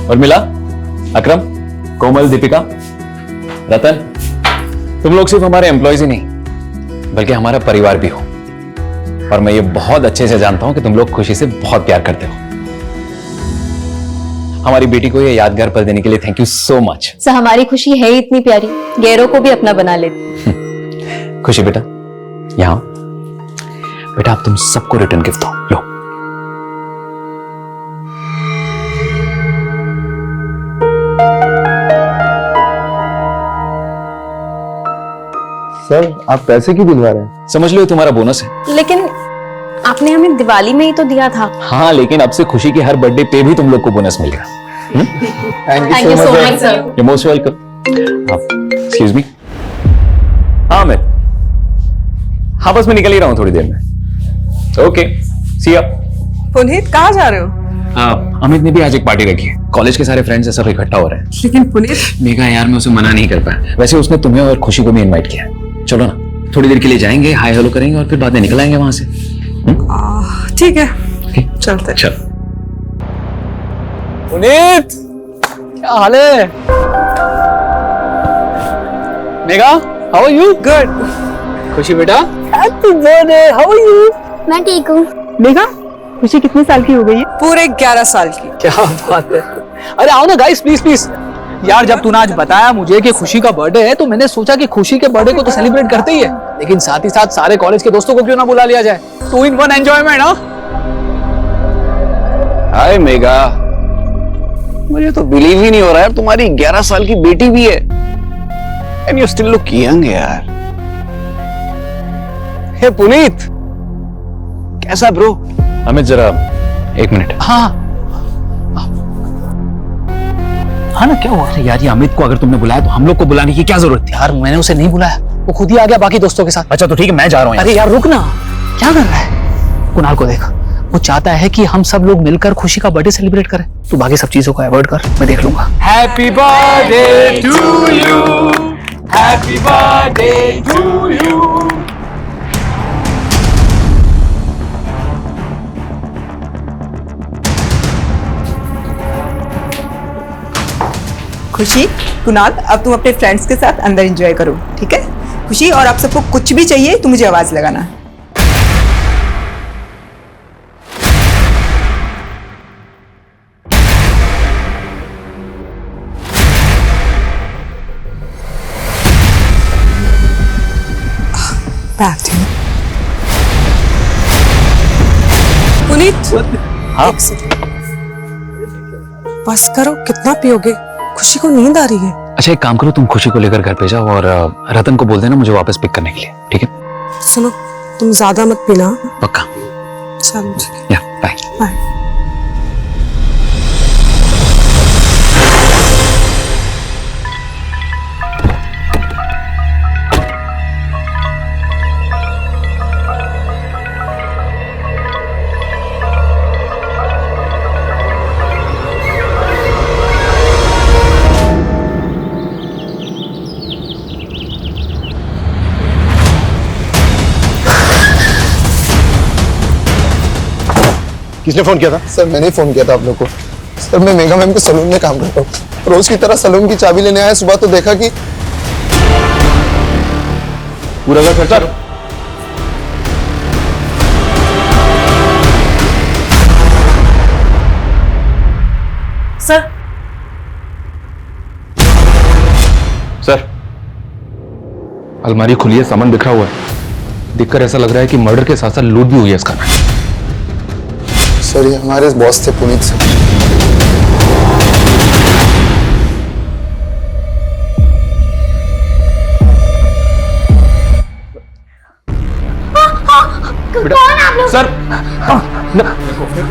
उर्मिला, अकरम, कोमल, दीपिका, रतन, तुम लोग सिर्फ हमारे एम्प्लॉयज ही नहीं बल्कि हमारा परिवार भी हो। और मैं ये बहुत अच्छे से जानता हूं कि तुम लोग खुशी से बहुत प्यार करते हो। हमारी बेटी को ये यादगार पल देने के लिए thank you so much. Sir हमारी खुशी है ही इतनी प्यारी, गैरों को भी अपना बना लेती। खुशी बेटा, यहां बेटा, आप तुम सबको रिटर्न गिफ्ट दो। लो। सर आप पैसे क्यों दिलवा रहे हैं? समझ लो ये तुम्हारा बोनस है। लेकिन आपने हमें दिवाली में ही तो दिया था। हाँ, लेकिन अब से खुशी के हर बर्थडे पे भी तुम लोग को बोनस मिलेगा। Thank you so much sir. You're most welcome. Excuse me. हाँ मैं, हाँ बस मैं निकल ही रहा हूँ थोड़ी देर में। Okay, see ya. पुनीत कहाँ जा रहे हो? अमित ने भी आज एक पार्टी रखी है। कॉलेज के सारे फ्रेंड्स सब इकट्ठा हो रहे हैं। लेकिन पुनीत, मेघा यार, मैं उसे मना नहीं कर पाया। वैसे उसने तुम्हें और खुशी को भी इनवाइट किया है। चलो ना, थोड़ी देर के लिए जाएंगे, हाय हेलो करेंगे और फिर बाद में निकल आएंगे वहां से। ठीक है, चलते। चल। पुनीत, क्या हाल है? Megha, how are you? Good. Khushi बेटा, happy birthday, how are you? मैं ठीक हूँ। मेघा, खुशी कितने साल की हो गई है? पूरे 11 साल की। क्या बात है। अरे आओ ना गाइस, प्लीज प्लीज। यार जब तूने आज बताया मुझे कि खुशी का बर्थडे है तो मैंने सोचा कि खुशी के बर्थडे को तो सेलिब्रेट करते ही है, लेकिन साथ ही साथ सारे कॉलेज के दोस्तों को क्यों ना बुला लिया जाए। 2 in 1 एंजॉयमेंट। हाँ हाय मेघा, मुझे तो बिलीव ही नहीं हो रहा है तुम्हारी 11 साल की बेटी भी है। And you still look young यार। हे पुनीत, कैसा ब्रो? अमित जरा 1 मिनट। हाँ हाँ ना, क्या हुआ? अरे यार, ये अमित को अगर तुमने बुलाया तो हम लोग को बुलाने की क्या जरूरत थी? यार मैंने उसे नहीं बुलाया, वो खुद ही आ गया बाकी दोस्तों के साथ। अच्छा तो ठीक है, मैं जा रहा हूँ। अरे यार रुक ना, क्या कर रहा है? कुणाल को देख, वो चाहता है कि हम सब लोग मिलकर खुशी का बर्थडे सेलिब्रेट करें। तू बाकी सब चीजों को अवॉइड कर, मैं देख लूंगा। Happy birthday to you, happy birthday to you. Khushi, Kunal, अब तुम अपने फ्रेंड्स के साथ अंदर एंजॉय करो, ठीक है? खुशी, और आप सबको कुछ भी चाहिए तो मुझे आवाज लगाना। पुनीत, हाँ? बस करो, कितना पियोगे? खुशी को नींद आ रही है। अच्छा एक काम करो, तुम खुशी को लेकर घर पे जाओ और रतन को बोल देना मुझे वापस पिक करने के लिए, ठीक है? सुनो, तुम ज्यादा मत पीना। पक्का? चलो ठीक है, या बाय। बाय। किसने फोन किया था? सर मैंने फोन किया था आप लोग को। सर मैं मेघा मैम के सलून में काम करता हूँ। रोज की तरह सलून की चाबी लेने आया, सुबह तो देखा कि पूरा घर खर्चा। सर सर, अलमारी खुली है, सामान बिखरा हुआ है। देखकर ऐसा लग रहा है कि मर्डर के साथ साथ लूट भी हुई है इसका। सर ये हमारे बॉस थे पुनीत सर। कौन आप लोग? सर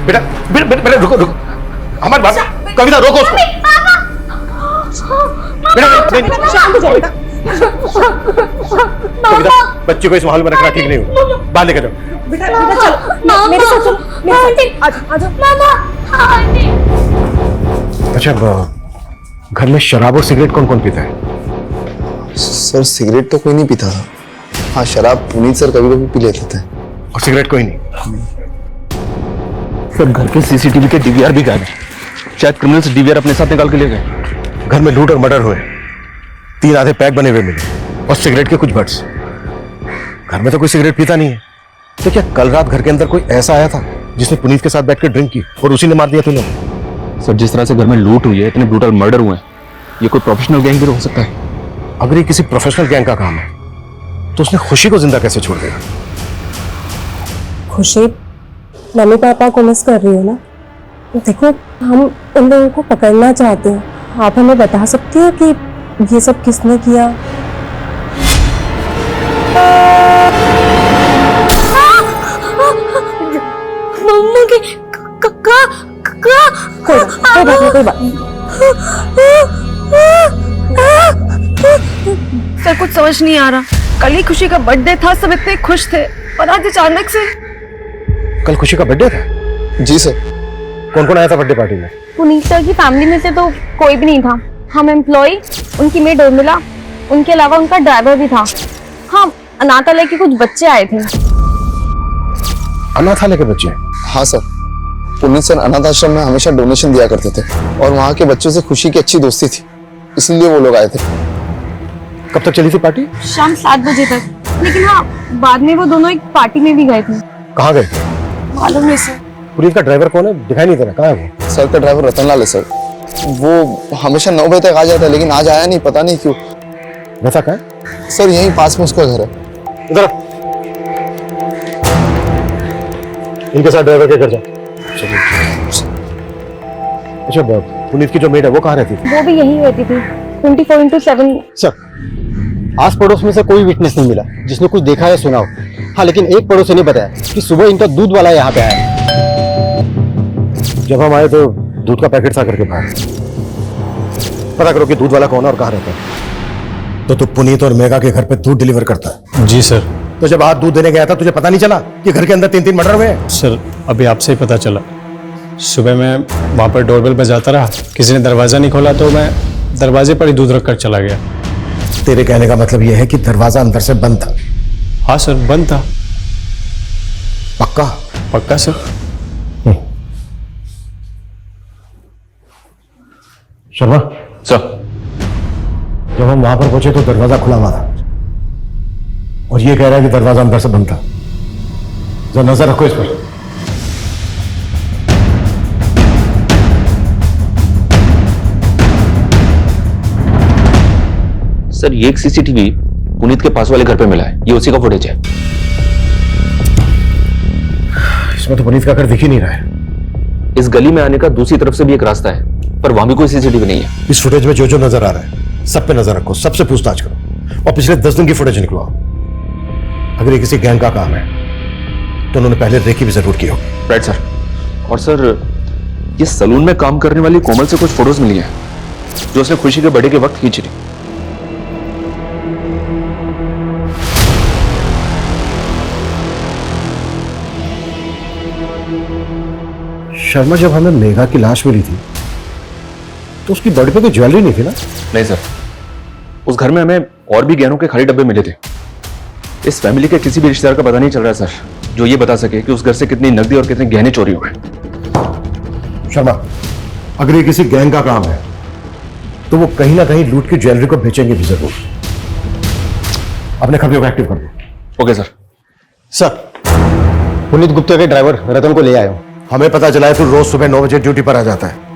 बेटा बेटा बेटा रुको रुको, हमारी बात, कविता रोको उसको। बेटा शांत हो जाओ बेटा। कविता, बच्चे को इस माहौल में रखना ठीक नहीं हो, बाहर लेकर जाओ। बेटा चलो, मेरे साथ चलो, मेरे साथ। आ जाओ मामा। अच्छा, घर में शराब और सिगरेट कौन कौन पीता है? सर सिगरेट तो कोई नहीं पीता था। हाँ शराब पुनीत सर कभी कभी पी लेते थे। और सिगरेट कोई नहीं? सर घर के सीसीटीवी के डीवीआर भी गायब है। शायद क्रिमिनल्स डीवीआर अपने साथ निकाल के ले गए। घर में लूट और मर्डर हुए, 3 आधे पैक बने हुए मिले और सिगरेट के कुछ बट्स। घर में तो कोई सिगरेट पीता नहीं है, तो क्या कल रात घर के अंदर कोई ऐसा आया था जिसने पुनीत के साथ बैठकर ड्रिंक की और उसी ने मार दिया तुम्हें? सर, जिस तरह से घर में लूट हुई है, इतने ब्रूटल मर्डर हुए हैं, ये कोई प्रोफेशनल गैंग भी हो सकता है। अगर ये किसी प्रोफेशनल गैंग का काम है तो उसने खुशी को जिंदा कैसे छोड़ दिया? खुशी मम्मी पापा को मिस कर रही हो ना? देखो, हम उन लोगों को पकड़ना चाहते हैं। आप हमें बता सकती हो कि ये सब किसने किया? मम्मा के कोई बात नहीं, कोई बात नहीं। सर कुछ समझ नहीं आ रहा। कल ही खुशी का बर्थडे था, सब इतने खुश थे और आज अचानक से। कल खुशी का बर्थडे था? जी सर। कौन कौन आया था बर्थडे पार्टी में? पुनीत सर की फैमिली में से तो कोई भी नहीं था। हम एम्प्लॉय, उनकी मेड उर्मिला, उनके अलावा उनका ड्राइवर भी था। हाँ, अनाथालय के कुछ बच्चे आए थे। अनाथालय के बच्चे? हाँ सर, पुनीत सर अनाथ आश्रम में हमेशा डोनेशन दिया करते थे और वहाँ के बच्चों से खुशी की अच्छी दोस्ती थी, इसलिए वो लोग आए थे। कब तक चली थी पार्टी? शाम 7 बजे तक। लेकिन हाँ, बाद में वो दोनों एक पार्टी में भी गए थे। कहाँ गए? मालूम नहीं सर। पुनीत का ड्राइवर कौन है? दिखाई नहीं दे रहा, कहाँ है वो? सर का ड्राइवर रतनलाल है सर। वो हमेशा 9 बजे तक आ जाता है, लेकिन आज आया नहीं, पता नहीं क्यों। वैसा कहाँ है? सर यहीं पास में उसका घर है। इधर आ। इनके साथ ड्राइवर के घर जा। अच्छा, पुनीत की जो मेड है वो कहाँ रहती थी? वो भी यहीं रहती थी, 24/7। सर, आस पड़ोस में से कोई विटनेस नहीं मिला जिसने कुछ देखा या सुना हो। हाँ, लेकिन एक पड़ोसी ने बताया कि सुबह इनका दूध वाला यहाँ पे आया। जब हम आए तो दूध का पैकेट था करके बाहर। पता करो कि दूध वाला कौन है और कहाँ रहता है। तो तू पुनीत और मेघा के घर पे दूध डिलीवर करता है? जी सर। तो जब आज दूध देने गया था तुझे पता नहीं चला कि घर के अंदर 3-3 मर्डर हुए हैं? सर, अभी आपसे ही पता चला। सुबह मैं वहाँ पर डोरबेल बजाता रहा, किसी ने दरवाज़ा नहीं खोला तो मैं दरवाजे पर ही दूध रखकर चला गया। तेरे कहने का मतलब यह है कि दरवाजा अंदर से बंद था? हाँ सर, बंद था। पक्का? पक्का सर। शर्मा सर, जब हम वहां पर पहुंचे तो दरवाजा खुला हुआ था और ये कह रहा है कि दरवाजा अंदर से बंद था। जरा नजर रखो इस पर। सर, ये एक सीसीटीवी पुनीत के पास वाले घर पे मिला है, ये उसी का फुटेज है। इसमें तो पुनीत का घर दिख ही नहीं रहा है। इस गली में आने का दूसरी तरफ से भी एक रास्ता है, पर वहां भी कोई सीसीटीवी नहीं है। इस फुटेज में जो जो नजर आ रहा है सब पे नजर रखो, सबसे पूछताछ करो और पिछले 10 दिन की फुटेज निकलवाओ। अगर ये किसी गैंग का काम है तो उन्होंने पहले रेकी भी जरूर की होगी। Right sir. और सर, ये सलून में काम करने वाली कोमल से कुछ फोटोज मिली हैं जो उसने खुशी के बर्थडे के वक्त खींची थी। शर्मा, जब हमें मेघा की लाश मिली थी तो उसकी बॉडी पे कोई ज्वेलरी नहीं थी ना? नहीं सर, उस घर में हमें और भी गहनों के खाली डब्बे मिले थे। इस फैमिली के किसी भी रिश्तेदार का पता नहीं चल रहा सर, जो ये बता सके कि उस घर से कितनी नकदी और कितने गहने चोरी हुए। शर्मा, अगर ये किसी गैंग का काम है तो वो कहीं ना कहीं लूट की ज्वेलरी को बेचेंगे भी जरूर। अपने खबरों को एक्टिव कर दो। Okay sir. Sir, Puneet Gupta के ड्राइवर रतन को ले आया हूँ। हमें पता चला है तू रोज सुबह 9 बजे ड्यूटी पर आ जाता है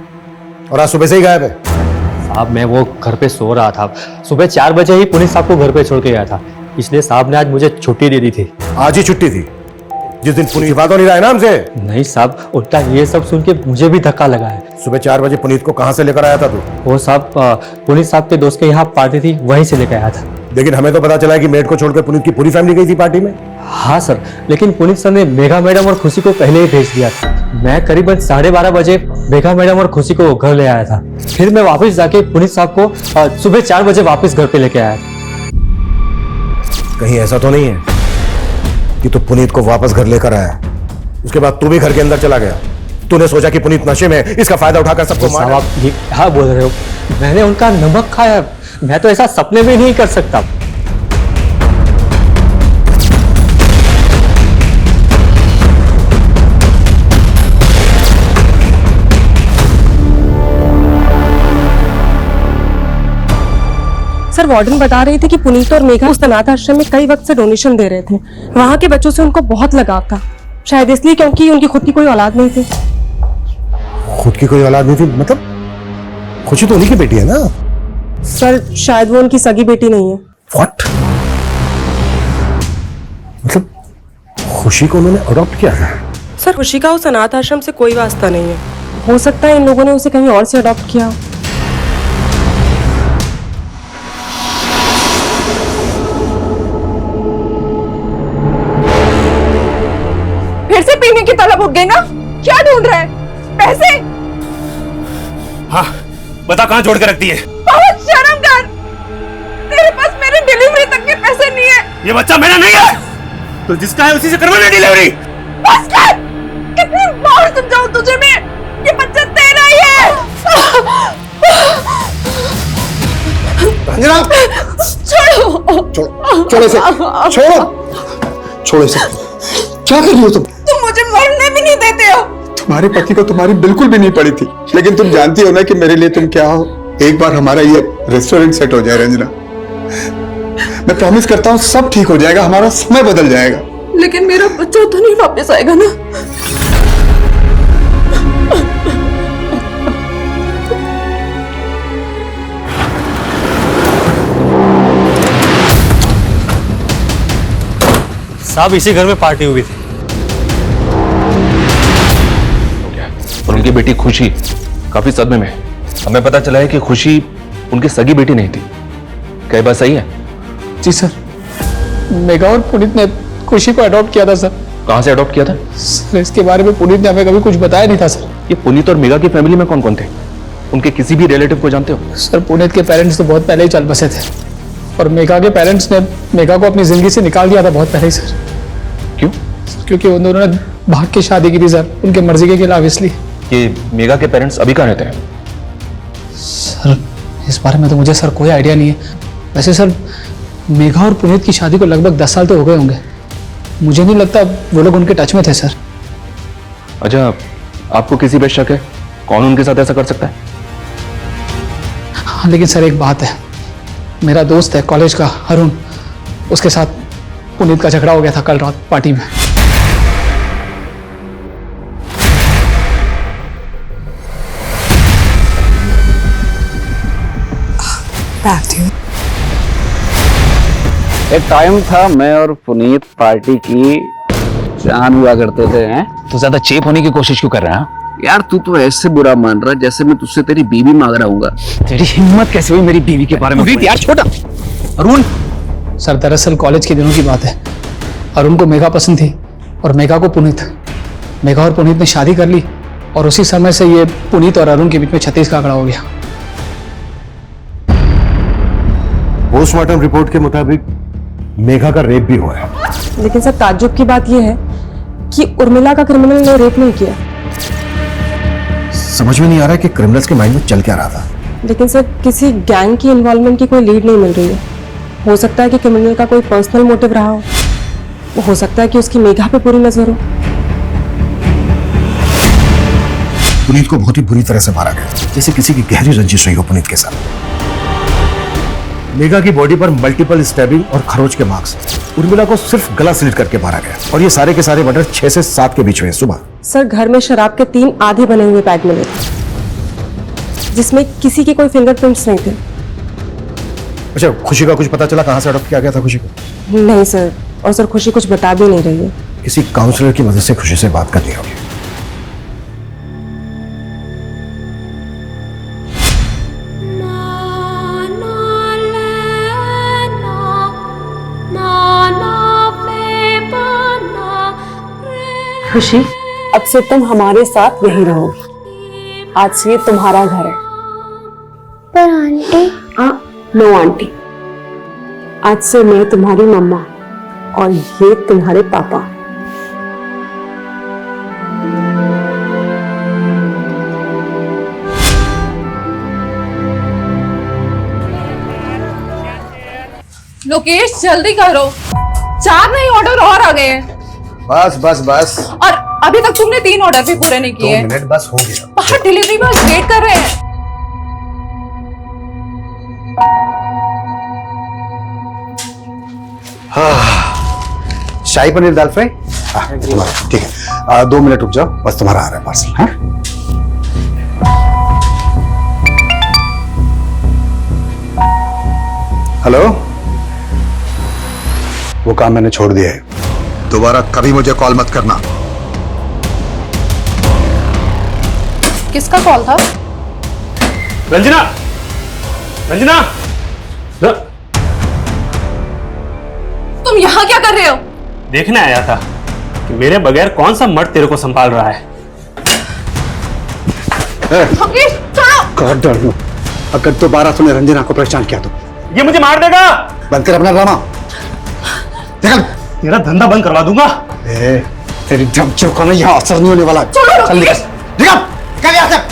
और आज सुबह से ही गायब है। साहब, मैं वो घर पे सो रहा था। सुबह 4 बजे ही पुनीत साहब को घर पे छोड़ के गया था, इसलिए साहब ने आज मुझे छुट्टी दे दी थी। आज ही छुट्टी थी जिस दिन पुनीत बात हो नहीं रहा है ना हमसे? नहीं साहब, उल्टा ये सब सुन के मुझे भी धक्का लगा है। सुबह 4 बजे पुनीत को कहां से लेकर आया था तू? वो साहब, पुनीत साहब के दोस्त के यहाँ पार्टी थी, वहीं से लेकर आया था। लेकिन हमें तो पता चला है कि मेड को छोड़कर पुनीत की पूरी फैमिली गई थी पार्टी में। हाँ सर, लेकिन पुनीत सर ने मेघा मैडम और खुशी को पहले ही भेज दिया था। मैं करीबन 12:30 बजे मेघा मैडम और खुशी को घर ले आया था। फिर मैं वापस जाके पुनीत साहब को सुबह 4 बजे वापस घर पे लेके आया था। कहीं ऐसा तो नहीं है कि तू पुनीत को वापस घर लेकर आया, उसके बाद तू भी घर के अंदर चला गया? तूने सोचा कि पुनीत नशे में, इसका फायदा उठाकर सबको मार? साहब, आप ये क्या बोल रहे हो? मैंने उनका नमक खाया, मैं तो ऐसा सपने में नहीं कर सकता। सर वार्डन बता रही थी कि पुनीत और मेघा उस अनाथ आश्रम में कई वक्त से डोनेशन दे रहे थे। वहाँ के बच्चों से उनको बहुत लगाव था, शायद इसलिए क्योंकि उनकी खुद की कोई औलाद नहीं थी। खुद की कोई औलाद नहीं थी मतलब? खुशी तो उन्हीं की बेटी है ना? सर शायद वो उनकी सगी बेटी नहीं है। व्हाट? मतलब खुशी को उन्होंने अडॉप्ट किया था? सर खुशी का उस अनाथ आश्रम से कोई वास्ता नहीं है, हो सकता है इन लोगों ने उसे कहीं और से अडॉप्ट किया हो। फिर से पीने की तलब उठ गई ना? क्या ढूंढ रहा है? पैसे? हाँ, बता कहाँ जोड़ के रखती है? बहुत शर्म कर, तेरे पास मेरी डिलीवरी तक के पैसे नहीं है। ये बच्चा मेरा नहीं है, तो जिसका है उसी से करवाना डिलीवरी। बस कर, कितनी बार समझाऊं तुझे मैं, ये बच्चा तेरा ही है। रंजना, छोड़ो, छोड़ो इसे, छोड़ो इसे। क्या कर रही हो तुम? तुम मुझे मरने भी नहीं देते हो। तुम्हारे पति को तुम्हारी बिल्कुल भी नहीं पड़ी थी, लेकिन तुम जानती हो ना कि मेरे लिए तुम क्या हो। एक बार हमारा ये रेस्टोरेंट सेट हो जाए रंजना, मैं प्रॉमिस करता हूँ सब ठीक हो जाएगा, हमारा समय बदल जाएगा। लेकिन मेरा बच्चा तो नहीं वापस आएगा ना? साहब इसी घर में पार्टी हुई थी और उनकी बेटी खुशी काफी सदमे में। हमें पता चला है कि खुशी उनकी सगी बेटी नहीं थी। क्या ये बात सही है? जी सर, मेघा और पुनीत ने खुशी को अडॉप्ट किया था सर। कहाँ से अडॉप्ट किया था? सर इसके बारे में पुनीत ने हमें कभी कुछ बताया नहीं था सर। ये पुनीत और मेघा की फैमिली में कौन कौन थे? उनके किसी भी रिलेटिव को जानते हो? सर पुनीत के पेरेंट्स तो बहुत पहले ही चल बसे थे और मेघा के पेरेंट्स ने मेघा को अपनी जिंदगी से निकाल दिया था बहुत पहले ही सर। क्यों? क्योंकि उन दोनों ने भाग के शादी की थी सर, उनके मर्जी के खिलाफ। इसलिए कि मेघा के पेरेंट्स अभी कहाँ रहते हैं? सर इस बारे में तो मुझे सर कोई आइडिया नहीं है। वैसे सर मेघा और पुनीत की शादी को लगभग 10 साल तो हो गए होंगे। मुझे नहीं लगता वो लोग उनके टच में थे सर। अच्छा, आपको किसी पे शक है? कौन उनके साथ ऐसा कर सकता है? हाँ लेकिन सर एक बात है, मेरा दोस्त है कॉलेज का अरुण, उसके साथ पुनीत का झगड़ा हो गया था कल रात पार्टी में। एक टाइम था मैं और पुनीत पार्टी की जान हुआ करते थे। हैं तो ज्यादा चेप होने की कोशिश क्यों कर रहा है? यार तू तो ऐसे बुरा मान रहा जैसे मैं तुझसे तेरी बीवी मांग रहा हूँ। तेरी हिम्मत कैसे हुई मेरी बीवी के बारे में? यार छोटा अरुण। सर दरअसल कॉलेज के दिनों की बात है, अरुण को मेघा पसंद थी और मेघा को पुनीत। मेघा और पुनीत ने शादी कर ली और उसी समय से ये पुनीत और अरुण के बीच में 36 का आंकड़ा हो गया। पोस्टमार्टम रिपोर्ट के मुताबिक मेघा का रेप भी हुआ है। लेकिन सर ताज्जुब की बात यह है कि उर्मिला का क्रिमिनल ने रेप नहीं किया। समझ में नहीं आ रहा है कि क्रिमिनल्स के माइंड में चल क्या रहा था। लेकिन सर किसी गैंग की इन्वॉल्वमेंट की कोई लीड नहीं मिल रही है। हो सकता है कि क्रिमिनल का कोई पर्सनल मोटिव रहा हो सकता है कि उसकी मेघा पे पूरी नजर हो। पुनीत को बहुत ही बुरी तरह से मारा गया, जैसे किसी की गहरी रंजिश रही हो पुनीत के साथ। मेघा की बॉडी पर मल्टीपल स्टैबिंग और खरोच के मार्क्स। उर्मिला को सिर्फ गला स्लिट करके मारा गया और ये सारे के सारे मर्डर 6 से 7 के बीच में सुबह। सर घर में शराब के 3 आधे बने हुए पैक मिले थे जिसमें किसी के कोई फिंगरप्रिंट्स नहीं थे। अच्छा, खुशी का कुछ पता चला कहाँ से अडॉप्ट किया गया था खुशी को? नहीं सर, और सर खुशी कुछ बता भी नहीं रही है। किसी काउंसलर की मदद से खुशी से बात करनी होगी। खुशी अब से तुम हमारे साथ यहीं रहोगी। आज से ये तुम्हारा घर है। पर आंटी। नो आंटी, आज से मैं तुम्हारी मम्मा और ये तुम्हारे पापा। लोकेश जल्दी करो, 4 नए ऑर्डर और आ गए हैं। बस बस बस। और अभी तक तुमने 3 ऑर्डर भी पूरे नहीं किए। 2 मिनट बस हो गया। बाहर डिलीवरी बॉय वेट कर रहे हैं। शाही पनीर दाल फ्राई। ठीक है, 2 मिनट रुक जाओ, बस तुम्हारा आ रहा है पार्सल। हाँ, हेलो, वो काम मैंने छोड़ दिया है, दोबारा कभी मुझे कॉल मत करना। किसका कॉल था? रंजना, रंजना, तुम यहाँ क्या कर रहे हो? देखने आया था कि मेरे बगैर कौन सा मर्द तेरे को संभाल रहा है। कर डालू, अगर दोबारा तूने रंजना को परेशान किया तो ये मुझे मार देगा। बंद कर अपना ड्रामा, निकल। तेरा धंधा बंद करवा दूंगा। तेरी धमकियों का ना यहाँ असर नहीं होने वाला। चल निकल, निकल, निकल यहाँ से।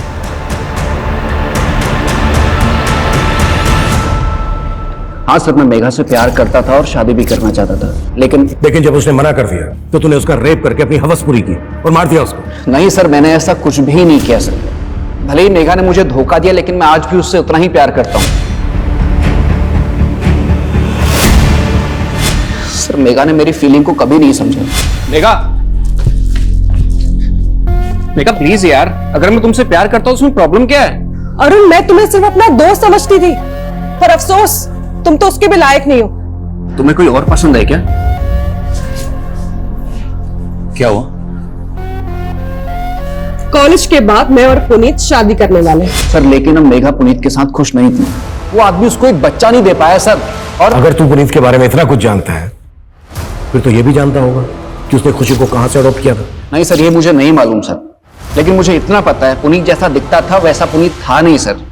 हाँ सर, मैं मेघा से प्यार करता था और शादी भी करना चाहता था, लेकिन जब उसने मना कर दिया तो तूने उसका रेप करके अपनी हवस पूरी की और मार दिया उसको। नहीं सर, मैंने ऐसा कुछ भी नहीं किया सर। भले ही मेघा ने मुझे धोखा दिया, लेकिन मैं आज भी उससे उतना ही प्यार करता हूँ। सर, मेघा ने मेरी फीलिंग को कभी नहीं समझा। मेघा, मेघा प्लीज यार, अगर मैं तुमसे प्यार करता हूँ उसमें प्रॉब्लम क्या है? अरुण, मैं तुम्हें सिर्फ अपना दोस्त समझती थी, पर अफसोस तुम तो उसके भी लायक नहीं हो। तुम्हें कोई और पसंद है क्या? क्या हुआ? कॉलेज के बाद मैं और पुनीत शादी करने वाले हैं। सर, लेकिन हम मेघा पुनीत के साथ खुश नहीं थी। वो आदमी उसको एक बच्चा नहीं दे पाया सर। और अगर तू पुनीत के बारे में इतना कुछ जानता है, फिर तो ये भी जानता होगा कि उसने खुशी को कहां से अडॉप्ट किया था। नहीं सर, ये मुझे नहीं मालूम सर, लेकिन मुझे इतना पता है पुनीत जैसा दिखता था वैसा पुनीत था नहीं सर।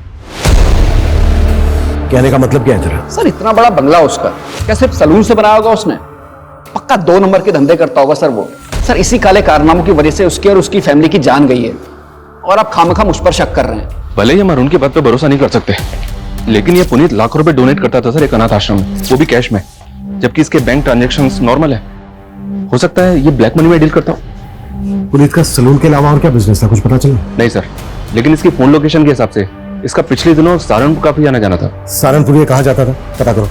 कहने का मतलब क्या है तेरा? सर, इतना बड़ा बंगला उसका, क्या सिर्फ सलून से बनाया होगा उसने? पक्का 2 नंबर के धंधे करता होगा सर वो। सर, इसी काले कारनामों की वजह से उसकी और उसकी फैमिली की जान गई है, और आप खामखा मुझ पर शक कर रहे हैं। भले ही हम अरुण की बात पे भरोसा नहीं कर सकते, लेकिन ये पुनीत लाखों रुपए डोनेट करता था सर एक अनाथ आश्रम में, वो भी कैश में, जबकि इसके बैंक ट्रांजैक्शंस नॉर्मल है। हो सकता है ये ब्लैक मनी में डील करता हो। पुनीत का सलून के अलावा और क्या बिजनेस था, कुछ पता चला? नहीं सर, लेकिन इसकी फोन लोकेशन के हिसाब से इसका पिछले दिनों सहारनपुर काफी आना जाना था। सहारनपुर ये कहाँ जाता था, पता करो।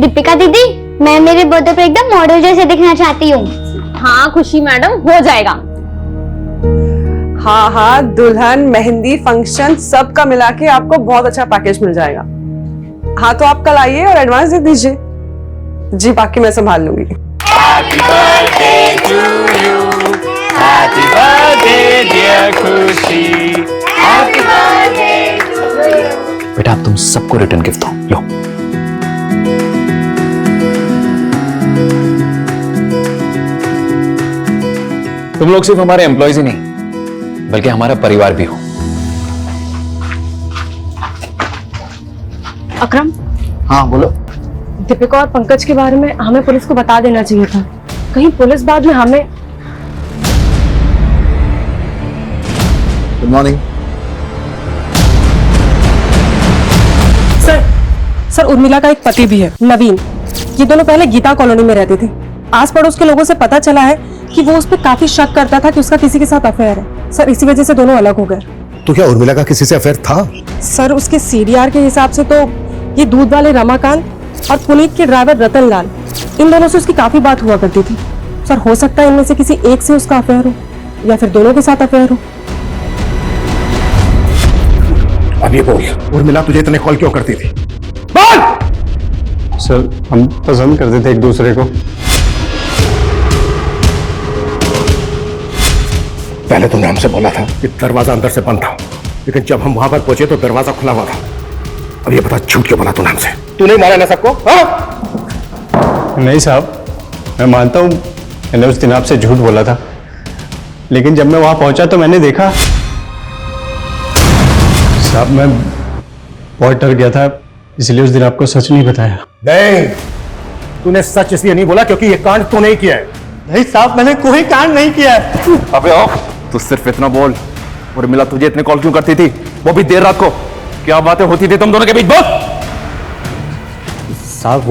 दीपिका दीदी, मैं मेरे बर्थडे पे एकदम मॉडल जैसे दिखना चाहती हूँ। हाँ खुशी मैडम, हो जाएगा। हाँ हाँ, दुल्हन, मेहंदी, फंक्शन सबका मिला के आपको बहुत अच्छा पैकेज मिल जाएगा। हाँ तो आप कल आइए और एडवांस दे दीजिए जी, बाकी मैं संभाल लूंगी। बेटा, अब तुम सबको रिटर्न गिफ्ट दो, लो। तुम लोग सिर्फ हमारे एम्प्लॉयज ही नहीं, बल्कि हमारा परिवार भी हो। अकरम, हाँ बोलो। दीपिका और पंकज के बारे में हमें पुलिस को बता देना चाहिए था, कहीं पुलिस बाद में हमें। गुड मॉर्निंग सर, उर्मिला का एक पति भी है, नवीन। ये दोनों पहले गीता कॉलोनी में रहते थे। आस पड़ोस के लोगों से पता चला है कि वो उस पर काफी शक करता था कि उसका किसी के साथ अफेयर है। सर, इसी वजह से दोनों अलग हो गए। तो क्या उर्मिला का किसी से अफेयर था? सर, उसके सीडीआर के हिसाब से तो ये दूध वाले रमाकांत और पुनीत के ड्राइवर रतन लाल, इन दोनों से उसकी काफी बात हुआ करती थी। सर, हो सकता है इनमें से किसी एक से उसका अफेयर हो, या फिर दोनों के साथ अफेयर हो। अब ये बोल, उर्मिला तुझे इतने कॉल क्यों करती थी? सर, हम पसंद करते थे एक दूसरे को। पहले तुमने हमसे बोला था कि दरवाजा अंदर से बंद था, लेकिन जब हम वहां पर पहुंचे तो दरवाजा खुला हुआ था। अब ये बता, झूठ क्यों बोला तूने हमसे? तू नहीं मारा ना सबको? नहीं साहब, मैं मानता हूँ मैंने उस दिन आपसे झूठ बोला था, लेकिन जब मैं वहां पहुंचा तो मैंने देखा। साहब, मैं बहुत डर गया था, इसलिए उस दिन आपको सच नहीं बताया। नहीं, तूने सच इसलिए नहीं बोला क्योंकि ये कांड तू नहीं किया है। नहीं साहब, मैंने कोई कांड नहीं किया है। अबे आओ, तू सिर्फ इतना बोल। उर्मिला तुझे इतने कॉल क्यों करती थी, वो भी देर रात को? क्या बातें होती थी तुम दोनों के बीच, बोल। साहब,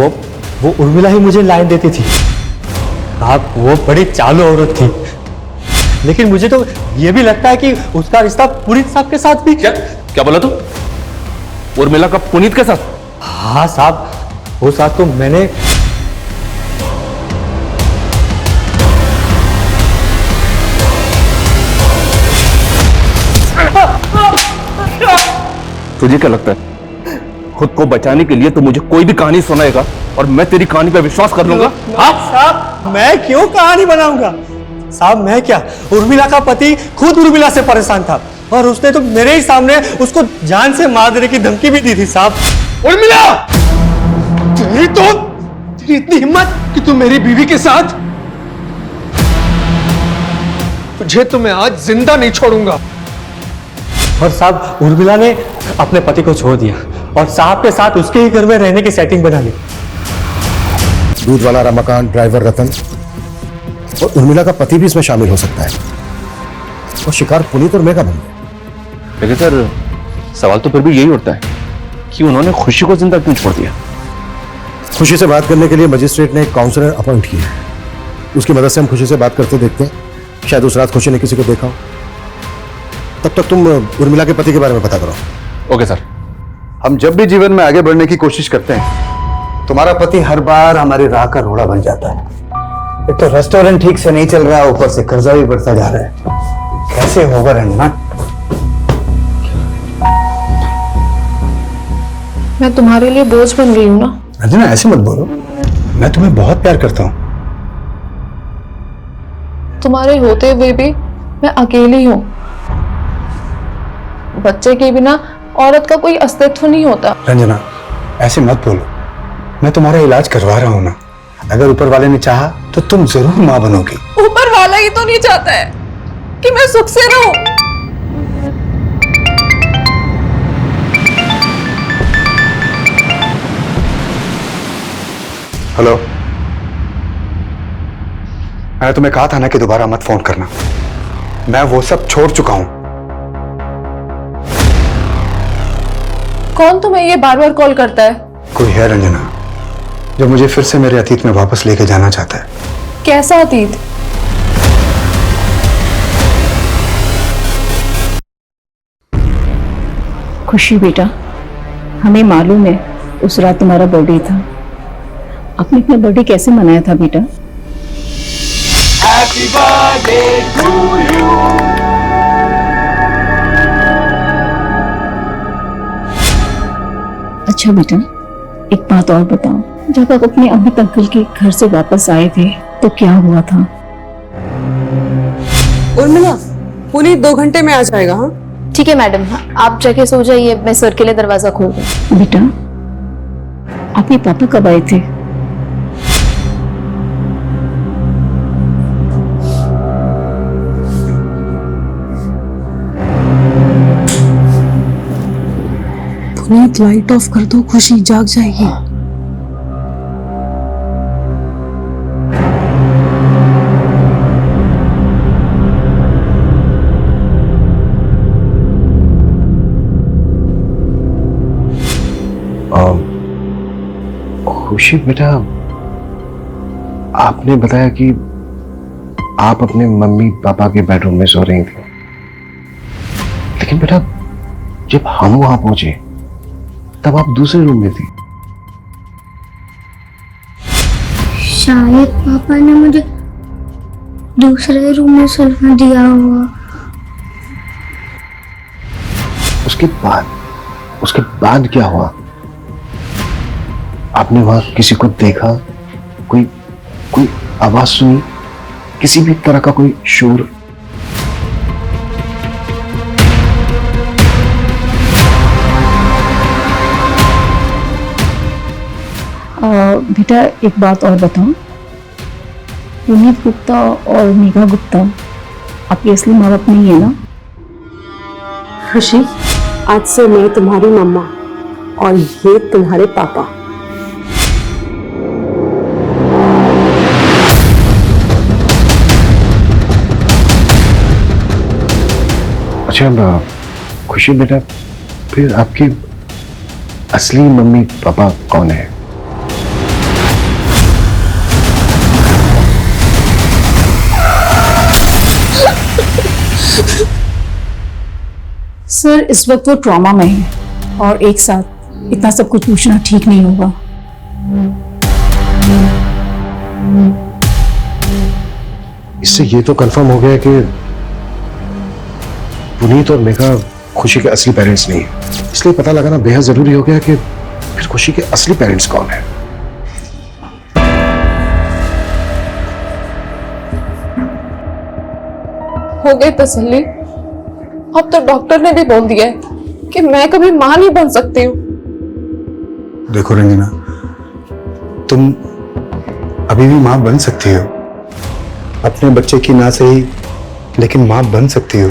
वो उर्मिला ही मुझे लाइन देती थी। साहब, वो बड़ी चालू औरत थी, लेकिन मुझे तो ये भी लगता है कि उसका रिश्ता पुनीत साहब के साथ भी। क्या बोला तू? उर्मिला का पुनीत के साथ? हाँ साहब, वो साथ तो मैंने तुझे क्या लगता है खुद को बचाने के लिए तो मुझे कोई भी कहानी सुनाएगा और मैं तेरी कहानी पे विश्वास कर लूंगा? हाँ साहब, मैं क्यों कहानी बनाऊंगा? साहब मैं क्या, उर्मिला का पति खुद उर्मिला से परेशान था और उसने तो मेरे ही सामने उसको जान से मार देने की धमकी भी दी थी साहब। उर्मिला, तेरी इतनी हिम्मत कि तू मेरी बीवी के साथ? तुझे तो मैं आज जिंदा नहीं छोड़ूंगा। और साहब उर्मिला ने अपने पति को छोड़ दिया और साहब के साथ उसके ही घर में रहने की सेटिंग बना ली। दूध वाला रमाकांत, ड्राइवर रतन और उर्मिला का पति भी इसमें शामिल हो सकता है और शिकार पुनीत और मेघा बन गए। लेकिन सर सवाल तो फिर भी यही उठता है कि उन्होंने खुशी को जिंदा क्यों छोड़ दिया? खुशी से बात करने के लिए मजिस्ट्रेट ने एक काउंसलर अपॉइंट किया। उसकी मदद से हम खुशी से बात करते देखते हैं। शायद उस रात खुशी ने किसी को देखा हो। तब तक तुम उर्मिला के पति के बारे में पता करो। Okay sir. हम जब भी जीवन में आगे बढ़ने की कोशिश करते हैं, तुम्हारा पति हर बार हमारी राह का रोड़ा बन जाता है। एक तो रेस्टोरेंट ठीक से नहीं चल रहा है, ऊपर से कर्जा भी बढ़ता जा रहा है। कैसे होगा रंजना? मैं तुम्हारे लिए बोझ बन गई हूँ ना? रंजना ऐसे मत बोलो, मैं तुम्हें बहुत प्यार करता हूँ। तुम्हारे होते हुए भी मैं अकेली हूँ। बच्चे के बिना औरत का कोई अस्तित्व नहीं होता। रंजना ऐसे मत बोलो, मैं तुम्हारा इलाज करवा रहा हूँ ना। अगर ऊपर वाले ने चाहा तो तुम जरूर माँ बनोगी। ऊपर वाला ही तो नहीं चाहता है कि मैं सुख से रहूं। हेलो, मैंने तुम्हें कहा था ना कि दोबारा मत फोन करना। मैं वो सब छोड़ चुका हूं। कौन तुम्हें ये बार बार कॉल करता है? कोई है रंजना जो मुझे फिर से मेरे अतीत में वापस लेके जाना चाहता है। कैसा अतीत? खुशी बेटा, हमें मालूम है उस रात तुम्हारा बर्थडे था। आपने अपना बर्थडे कैसे मनाया था बेटा? Happy birthday to you. अच्छा बेटा, एक बात और बताओ, जब आप अपने अमित अंकल के घर से वापस आए थे तो क्या हुआ था? उर्मिला, पुनीत 2 घंटे में आ जाएगा। हाँ ठीक है मैडम, आप जाके सो जाइए, मैं सर के लिए दरवाजा खोल दूं। बेटा, आपके पापा कब आए थे? पुनीत लाइट ऑफ कर दो, खुशी जाग जाएगी। खुशी बेटा, आपने बताया कि आप अपने मम्मी पापा के बेडरूम में सो रही थी, लेकिन बेटा जब हम वहां पहुंचे तब आप दूसरे रूम में थी। शायद पापा ने मुझे दूसरे रूम में सुला दिया हुआ। उसके बाद क्या हुआ? आपने वहां किसी को देखा? कोई आवाज सुनी? किसी भी तरह का कोई शोर? बेटा एक बात और बताओ, पुनीत गुप्ता और मेघा गुप्ता आपकी असली माँ बाप नहीं है ना? खुशी, आज से मैं तुम्हारी मम्मा और ये तुम्हारे पापा। अच्छा खुशी बेटा, फिर आपके असली मम्मी पापा कौन है? सर इस वक्त वो ट्रॉमा में है और एक साथ इतना सब कुछ पूछना ठीक नहीं होगा। इससे ये तो कंफर्म हो गया कि पुनीत और मेघा खुशी के असली पेरेंट्स नहीं है, इसलिए पता लगाना बेहद जरूरी हो गया कि फिर खुशी के असली पेरेंट्स कौन है। हो गई तसल्ली। अब तो डॉक्टर ने भी बोल दिया है कि मैं कभी मां नहीं बन सकती हूँ। देखो रंजना, तुम अभी भी मां बन सकती हो, अपने बच्चे की ना सही लेकिन मां बन सकती हो।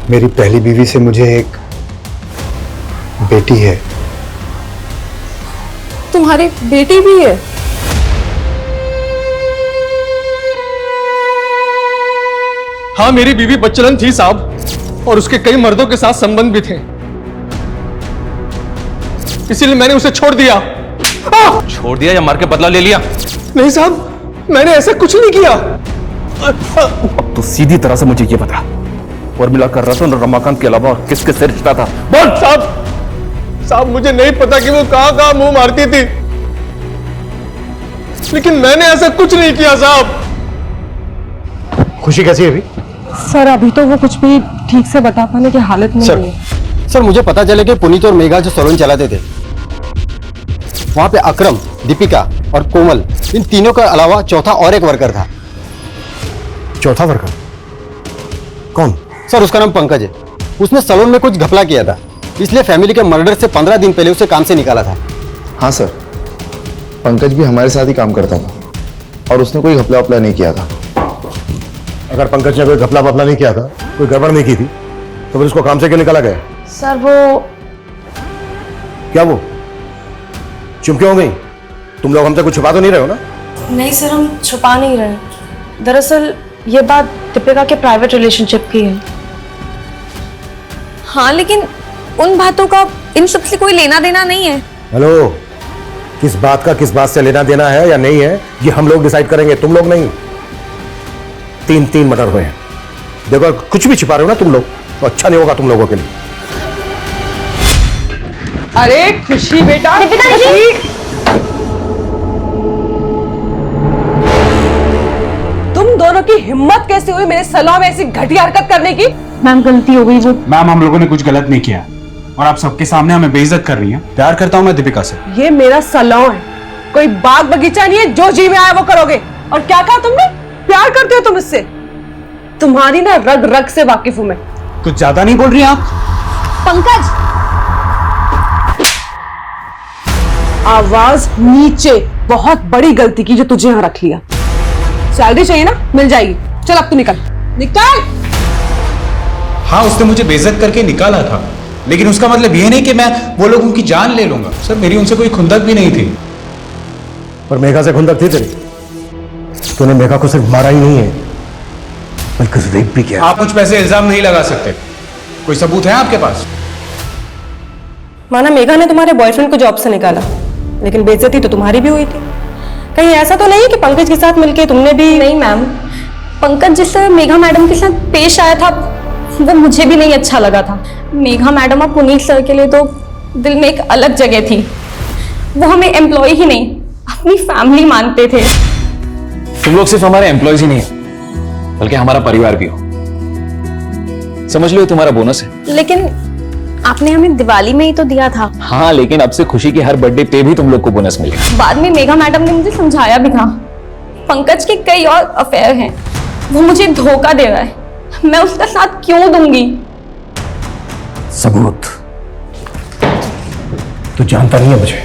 मेरी पहली बीवी से मुझे एक बेटी है। तुम्हारी बेटी भी है? हाँ, मेरी बीवी बच्चलन थी साहब, और उसके कई मर्दों के साथ संबंध भी थे, इसीलिए मैंने उसे छोड़ दिया। छोड़ दिया या मार के बदला ले लिया? नहीं साहब, मैंने ऐसा कुछ नहीं किया। अब तो सीधी तरह से मुझे ये बता, उर्मिला का रतन और रमाकांत के अलावा और किसके से रिश्ता था? बोल साहब, मुझे नहीं पता कि वो कहां मुंह मारती थी, लेकिन मैंने ऐसा कुछ नहीं किया साहब। खुशी कैसी है अभी? सर अभी तो वो कुछ भी ठीक से बता पाने की हालत में नहीं है। सर मुझे पता चले कि पुनीत और मेघा जो सैलून चलाते थे, वहां पे अकरम, दीपिका और कोमल, इन तीनों के अलावा चौथा और एक वर्कर था। चौथा वर्कर कौन? सर उसका नाम पंकज है। उसने सैलून में कुछ घपला किया था, इसलिए फैमिली के मर्डर से 15 दिन पहले उसे काम से निकाला था। हाँ सर, पंकज भी हमारे साथ ही काम करता था और उसने कोई घपला वपला नहीं किया था। अगर पंकज ने कोई घपला वपला नहीं किया था, कोई गड़बड़ नहीं की थी, तो फिर उसको काम से क्यों निकाला गया? सर वो क्या वो चुप क्यों हो गई? तुम लोग हमसे कुछ छुपा तो नहीं रहे हो ना? नहीं सर, हम छुपा नहीं रहे। दरअसल ये बात दीपिका के प्राइवेट रिलेशनशिप की है। हाँ, लेकिन उन बातों का इन सब से कोई लेना देना नहीं है। हेलो, किस बात का किस बात से लेना देना है या नहीं है, ये हम लोग डिसाइड करेंगे, तुम लोग नहीं। 3 मर्डर हुए हैं। देखो, कुछ भी छिपा रहे हो ना तुम लोग, तो अच्छा नहीं होगा तुम लोगों के लिए। अरे खुशी बेटा, तुम दोनों की हिम्मत कैसे हुई मेरे सलून में ऐसी घटिया हरकत करने की? मैम गलती हो गई। वो मैम, हम लोगों ने कुछ गलत नहीं किया और आप सबके सामने हमें बेइज्जत कर रही हैं। प्यार करता हूं मैं दीपिका से। ये मेरा सलून है, कोई बाग बगीचा नहीं है जो जी में आया वो करोगे। और क्या कहा तुमने? प्यार करते हो तुम इससे? तुम्हारी ना रग रग से वाकिफ हूं मैं। कुछ ज्यादा नहीं बोल रही आप? पंकज, आवाज नीचे। बहुत बड़ी गलती की जो तुझे यहां रख लिया। सैलरी चाहिए ना, मिल जाएगी। चल अब तू निकल निकल। हाँ, उसने मुझे बेइज्जत करके निकाला था, लेकिन उसका मतलब ये नहीं कि मैं वो लोगों की जान ले लूंगा। सर, मेरी उनसे कोई खुंदक भी नहीं थी। पर मेघा से खुंदक थी तेरी? तूने मेघा को सिर्फ मारा ही नहीं है, बल्कि रेप भी किया। आप मुझ पे ऐसे इल्जाम नहीं लगा सकते। कोई सबूत है आपके पास? माना मेघा ने तुम्हारे बॉयफ्रेंड को जॉब से निकाला, लेकिन बेइज्जती तो तुम्हारी भी हुई थी। कहीं ऐसा तो नहीं कि पंकज के साथ मिलके तुमने भी? नहीं मैम, पंकज जिस तरह मेघा मैडम के साथ पेश आया था वो मुझे भी नहीं अच्छा लगा था। मेघा मैडम और पुनीत सर के लिए तो दिल में एक अलग जगह थी। वो हमें एम्प्लॉय ही नहीं, अपनी फैमिली मानते थे। तुम लोग सिर्फ हमारे एम्प्लॉयज ही नहीं है, बल्कि हमारा परिवार भी हो। समझ लो ये तुम्हारा बोनस है। लेकिन आपने हमें दिवाली में ही तो दिया था। हाँ, लेकिन अब से खुशी की हर बर्थडे पे भी तुम लोग को बोनस मिलेगा। बाद में मेघा मैडम ने मुझे समझाया भी था, पंकज के कई और अफेयर हैं, वो मुझे धोखा दे रहा है, मैं उसका साथ क्यों दूंगी? सबूत? तू जानता नहीं है मुझे।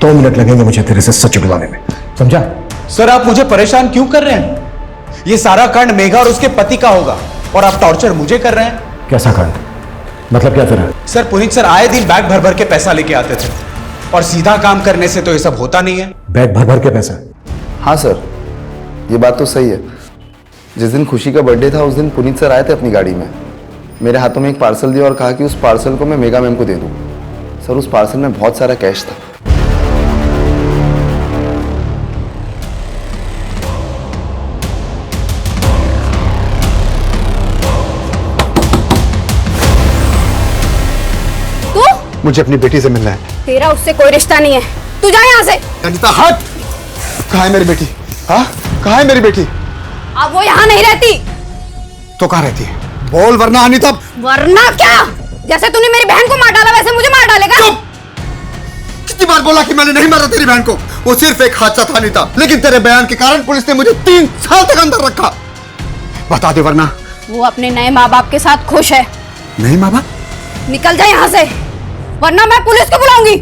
2 मिनट लगेंगे मुझे तेरे से सच उगलाने में, समझा? सर, आप मुझे परेशान क्यों कर रहे हैं? ये सारा कांड मेघा और उसके पति का होगा और आप टॉर्चर मुझे कर रहे हैं। कैसा कांड? मतलब क्या तेरा? सर, पुनीत सर आए दिन बैग भर भर के पैसा लेके आते थे, और सीधा काम करने से तो ये सब होता नहीं है। बैग भर भर के पैसा? हाँ सर, ये बात तो सही है। जिस दिन खुशी का बर्थडे था उस दिन पुनीत सर आए थे अपनी गाड़ी में, मेरे हाथों में एक पार्सल दिया और कहा कि उस पार्सल को मैं मेघा मैम को दे दूँ। सर, उस पार्सल में बहुत सारा कैश था। मुझे अपनी बेटी से मिलना है। तेरा उससे कोई रिश्ता नहीं है, तू जा यहाँ से। रंजिता हट! कहाँ है मेरी बेटी? हाँ, कहाँ है मेरी बेटी? अब वो यहाँ नहीं रहती। तो कहाँ रहती है? बोल वरना अनीता। वरना क्या? जैसे तूने मेरी बहन को मार डाला वैसे मुझे मार डालेगा? कितनी बार बोला कि मैंने नहीं मारा तेरी बहन को? वो सिर्फ एक हादसा था अनीता, लेकिन तेरे बयान के कारण पुलिस ने मुझे 3 साल तक अंदर रखा। बता दे वरना। वो अपने नए माँ बाप के साथ खुश है। नहीं माँ बाप? निकल जा यहाँ से, वरना मैं पुलिस को बुलाऊंगी।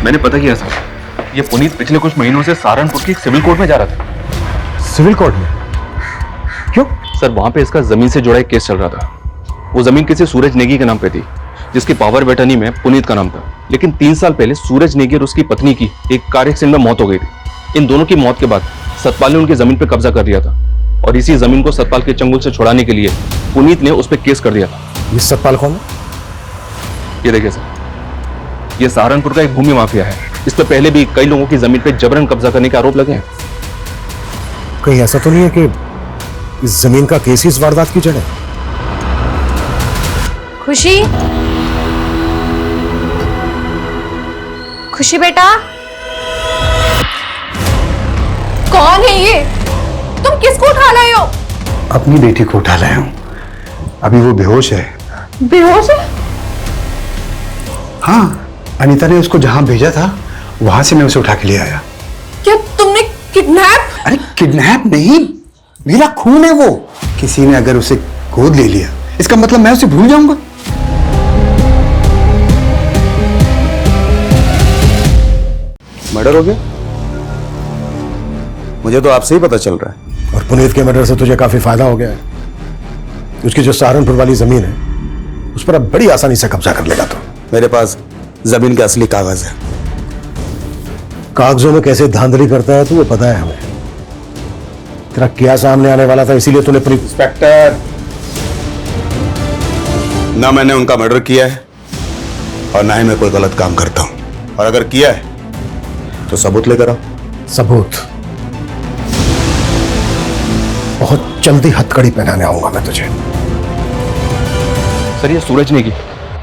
मैंने पता किया सर, ये पुनीत पिछले कुछ महीनों से सहारनपुर की सिविल कोर्ट में जा रहा था। सिविल कोर्ट में? क्यों? सर वहां पे इसका जमीन से जुड़ा एक केस चल रहा था। वो जमीन किसी सूरज नेगी के नाम पे थी, जिसकी पावर ऑफ अटर्नी में पुनीत का नाम था। लेकिन 3 साल पहले सूरज नेगी और उसकी पत्नी की एक कार एक्सीडेंट में मौत हो गई थी। इन दोनों की मौत के बाद सतपाल ने उनकी जमीन पे कब्जा कर लिया था, और इसी जमीन को सतपाल के चंगुल से छुड़ाने के लिए पुनीत ने उस पर केस कर दिया था। ये सतपाल कौन है? ये देखिए सर, ये सहारनपुर का एक भूमि माफिया है। इस पे पहले भी कई लोगों की जमीन पे जबरन कब्जा करने के आरोप लगे हैं। कहीं ऐसा तो नहीं है कि इस जमीन का केस ही इस वारदात की जड़ है? खुशी, खुशी बेटा। कौन है ये? तुम किसको उठा लाए हो? अपनी बेटी को उठा लाया हूं, अभी वो बेहोश है। बेहोश है? हाँ, अनीता ने उसको जहां भेजा था वहां से मैं उसे उठा के ले आया। क्या तुमने किडनैप? अरे किडनैप नहीं, मेरा खून है वो। किसी ने अगर उसे गोद ले लिया, इसका मतलब मैं उसे भूल जाऊंगा? मर्डर हो गया? मुझे तो आपसे ही पता चल रहा है। और पुनीत के मर्डर से तुझे काफी फायदा हो गया है। उसकी जो सहारनपुर वाली जमीन है उस पर अब बड़ी आसानी से कब्जा कर लेगा। तो मेरे पास जमीन के असली कागज है। कागजों में कैसे धांधली करता है तो वो पता है हमें। तेरा क्या सामने आने वाला था, इसीलिए तूने पुनीत। इंस्पेक्टर, ना मैंने उनका मर्डर किया है और ना ही मैं कोई गलत काम करता हूं। और अगर किया है तो सबूत लेकर आओ। सबूत? बहुत जल्दी हथकड़ी पहनाने आऊंगा मैं तुझे। सर ये सूरज नेगी,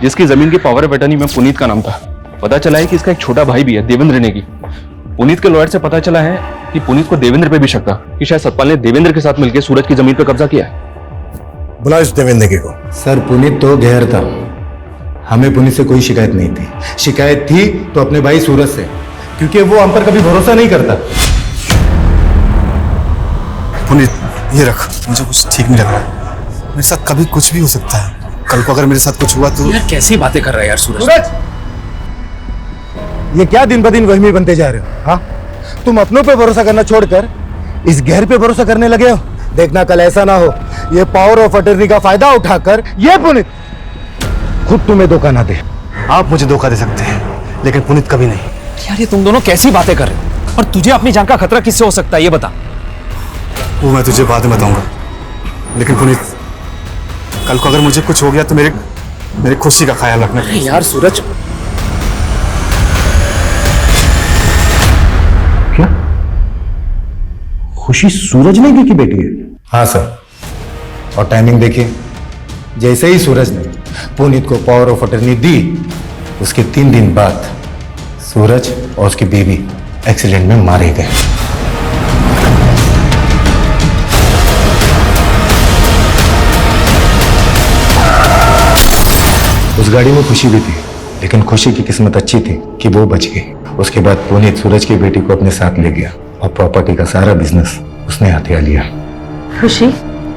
जिसकी जमीन की पावर ऑफ अटर्नी में पुनीत का नाम था। पता चला है कि इसका एक छोटा भाई भी है, देवेंद्र नेगी। पुनीत के लॉयर से पता चला है कि पुनीत को देवेंद्र पे भी शक था कि शायद सतपाल ने देवेंद्र के साथ मिलकर सूरज की जमीन पर कब्जा किया है। बुला इस देवेंद्र नेगी को। सर पुनीत तो गैर था, हमें पुनीत से कोई शिकायत नहीं थी। शिकायत थी तो अपने भाई सूरज से, क्योंकि वो हम पर कभी भरोसा नहीं करता। पुनीत ये रख, मुझे कुछ ठीक नहीं लग रहा। मेरे साथ कभी कुछ भी हो सकता है। कल को अगर मेरे साथ कुछ हुआ तो। यार कैसी बातें कर रहा है यार सूरज। ये क्या दिन ब दिन वहमी बनते जा रहे हो? हाँ, तुम अपनों पे भरोसा करना छोड़कर इस गैर पे भरोसा करने लगे हो। देखना कल ऐसा ना हो ये पावर ऑफ अटर्नी का फायदा उठाकर ये पुनीत खुद तुम्हें धोखा ना दे। आप मुझे धोखा दे सकते हैं, लेकिन पुनीत कभी नहीं। यार ये तुम दोनों कैसी बातें कर रहे हो? और तुझे अपनी जान का खतरा किससे हो सकता है ये बता। वो मैं तुझे बाद में बताऊंगा, लेकिन पुनीत कल को अगर मुझे कुछ हो गया तो मेरी खुशी का ख्याल रखना। यार सूरज, क्या खुशी सूरज नेगी की बेटी है? हाँ सर, और टाइमिंग देखिए, जैसे ही सूरज ने पुनीत को पावर ऑफ अटर्नी दी उसके 3 दिन बाद सूरज और उसकी बीवी एक्सीडेंट में मारे गए। उस गाड़ी में खुशी भी थी, लेकिन खुशी की किस्मत अच्छी थी कि वो बच गई। उसके बाद पुनीत सूरज की बेटी को अपने साथ ले गया और प्रॉपर्टी का सारा बिजनेस उसने हथिया लिया। खुशी,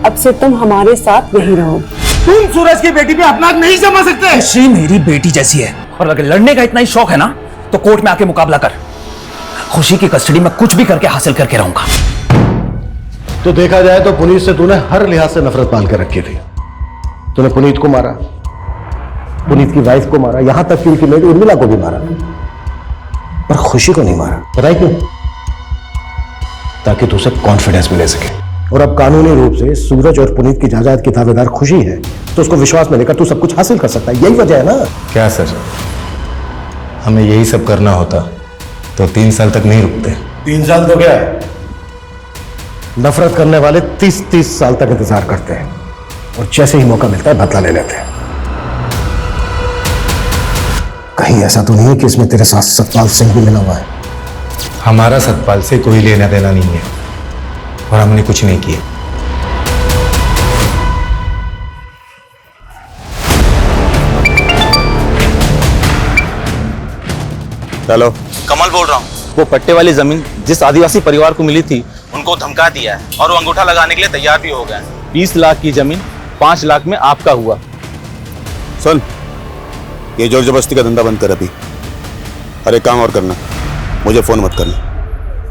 अब से तुम हमारे साथ नहीं रहो। तुम सूरज की बेटी पे अपना नहीं समझ सकते। खुशी मेरी बेटी जैसी है, और अगर लड़ने का इतना ही शौक है ना तो कोर्ट में आके मुकाबला कर। खुशी की कस्टडी में कुछ भी करके हासिल करके रहूंगा। तो देखा जाए तो पुनीत से तूने हर लिहाज से नफरत पाल कर रखी थी। तूने पुनीत को मारा, पुनीत की वाइफ को मारा, यहां तक कि उनकी मेड उर्मिला को भी मारा, पर खुशी को नहीं मारा। पता है क्यों? ताकि तू उसे कॉन्फिडेंस में ले सके। और अब कानूनी रूप से सूरज और पुनीत की जायदाद की दावेदार खुशी है, तो उसको विश्वास में लेकर तू सब कुछ हासिल कर सकता है। यही वजह है ना? क्या सर, हमें यही सब करना होता तो 3 साल तक नहीं रुकते। 3 साल तो क्या है, नफरत करने वाले 30-30 साल तक इंतजार करते हैं और जैसे ही मौका मिलता है बदला ले लेते हैं। कहीं ऐसा तो नहीं है कि इसमें तेरे साथ सतपाल सिंह भी मिला हुआ है? हमारा सतपाल से कोई लेना देना नहीं है, और हमने कुछ नहीं किया। हेलो, कमल बोल रहा हूँ। वो पट्टे वाली जमीन जिस आदिवासी परिवार को मिली थी उनको धमका दिया है और वो अंगूठा लगाने के लिए तैयार भी हो गए हैं। 20 लाख की जमीन 5 लाख में आपका हुआ। सुन, ये जोर जबरदस्ती का धंधा बंद कर अभी। अरे काम और करना, मुझे फोन मत करना,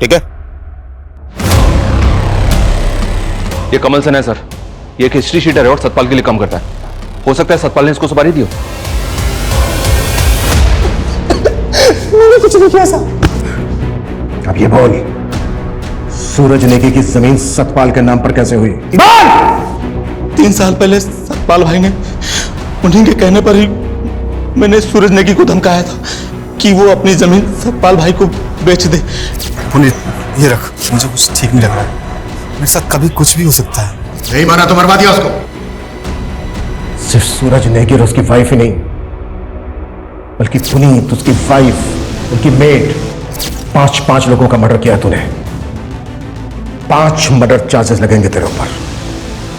ठीक है? ये कमल सेन है सर, ये एक हिस्ट्री शीटर है और सतपाल के लिए काम करता है। हो सकता है सतपाल ने इसको सुपारी दी हो। मैंने कुछ नहीं किया सर। अब ये बोल, सूरज नेगी की जमीन सतपाल के नाम पर कैसे हुई? 3 साल पहले सतपाल भाई ने उन्हीं के कहने पर ही मैंने सूरज नेगी को धमकाया था कि वो अपनी जमीन सतपाल भाई को बेच दे। पुनीत, ये रख, मुझे कुछ ठीक नहीं लग रहा है। मेरे साथ कभी कुछ भी हो सकता है। नहीं माना तो मरवा दिया उसको। सिर्फ सूरज नेगी और उसकी वाइफ ही नहीं, बल्कि पुनीत, उसकी वाइफ, उनकी मेड, 5 लोगों का मर्डर किया तूने। 5 मर्डर चार्जेस लगेंगे तेरे ऊपर।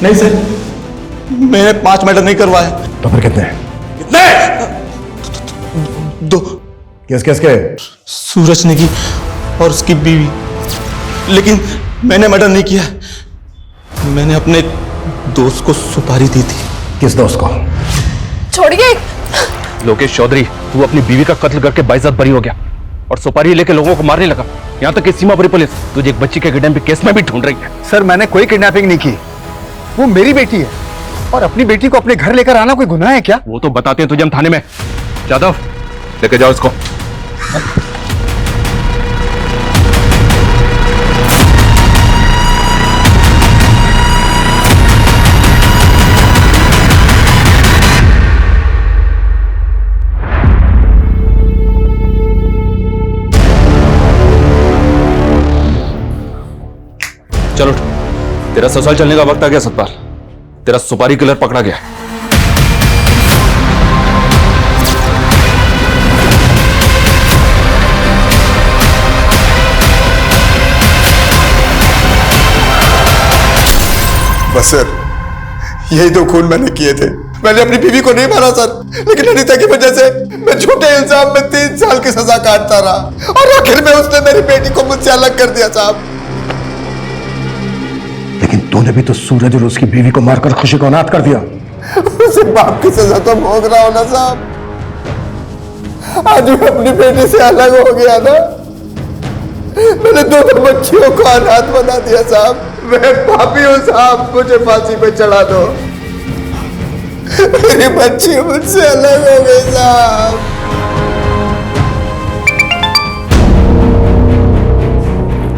नहीं सर, मैंने 5 मर्डर नहीं करवाए। तो फिर कितने? कितने? 2। किसके? सूरज नेगी और उसकी बीवी। लेकिन मैंने मर्डर नहीं किया, मैंने अपने दोस्त को सुपारी दी थी। किस दोस्त को? छोड़िए। लोकेश चौधरी, तू अपनी बीवी का कत्ल करके बाइज्जत बरी हो गया और सुपारी लेके लोगों को मारने लगा। यहाँ तक कि सीमापुरी पुलिस तुझे एक बच्ची के किडनैपिंग केस में भी ढूंढ रही है। सर, मैंने कोई किडनैपिंग नहीं की। वो मेरी बेटी है और अपनी बेटी को अपने घर लेकर आना कोई गुनाह है क्या? वो तो बताते हैं तुझे हम थाने में। जादव, लेके जाओ इसको। चलो, तेरा ससुराल चलने का वक्त आ गया सतपाल। तेरा सुपारी किलर पकड़ा गया। बस सर, यही 2 खून मैंने किए थे। मैंने अपनी बीवी को नहीं मारा सर, लेकिन अनीता की वजह से मैं झूठे इल्जाम में 3 साल की सजा काटता रहा और आखिर में उसने मेरी बेटी को मुझसे अलग कर दिया साहब। लेकिन तूने भी तो सूरज और उसकी बीवी को मारकर खुशी को अनाथ कर दिया। उसे बाप की सजा तो भोग रहा हूं ना साहब। आज मैं अपनी बेटी से अलग हो गया ना, मैंने 2 बच्चियों को अनाथ बना दिया साहब। मैं पापी हूं साहब, मुझे फांसी पे चढ़ा दो। मेरी बच्ची मुझसे अलग हो गई साहब।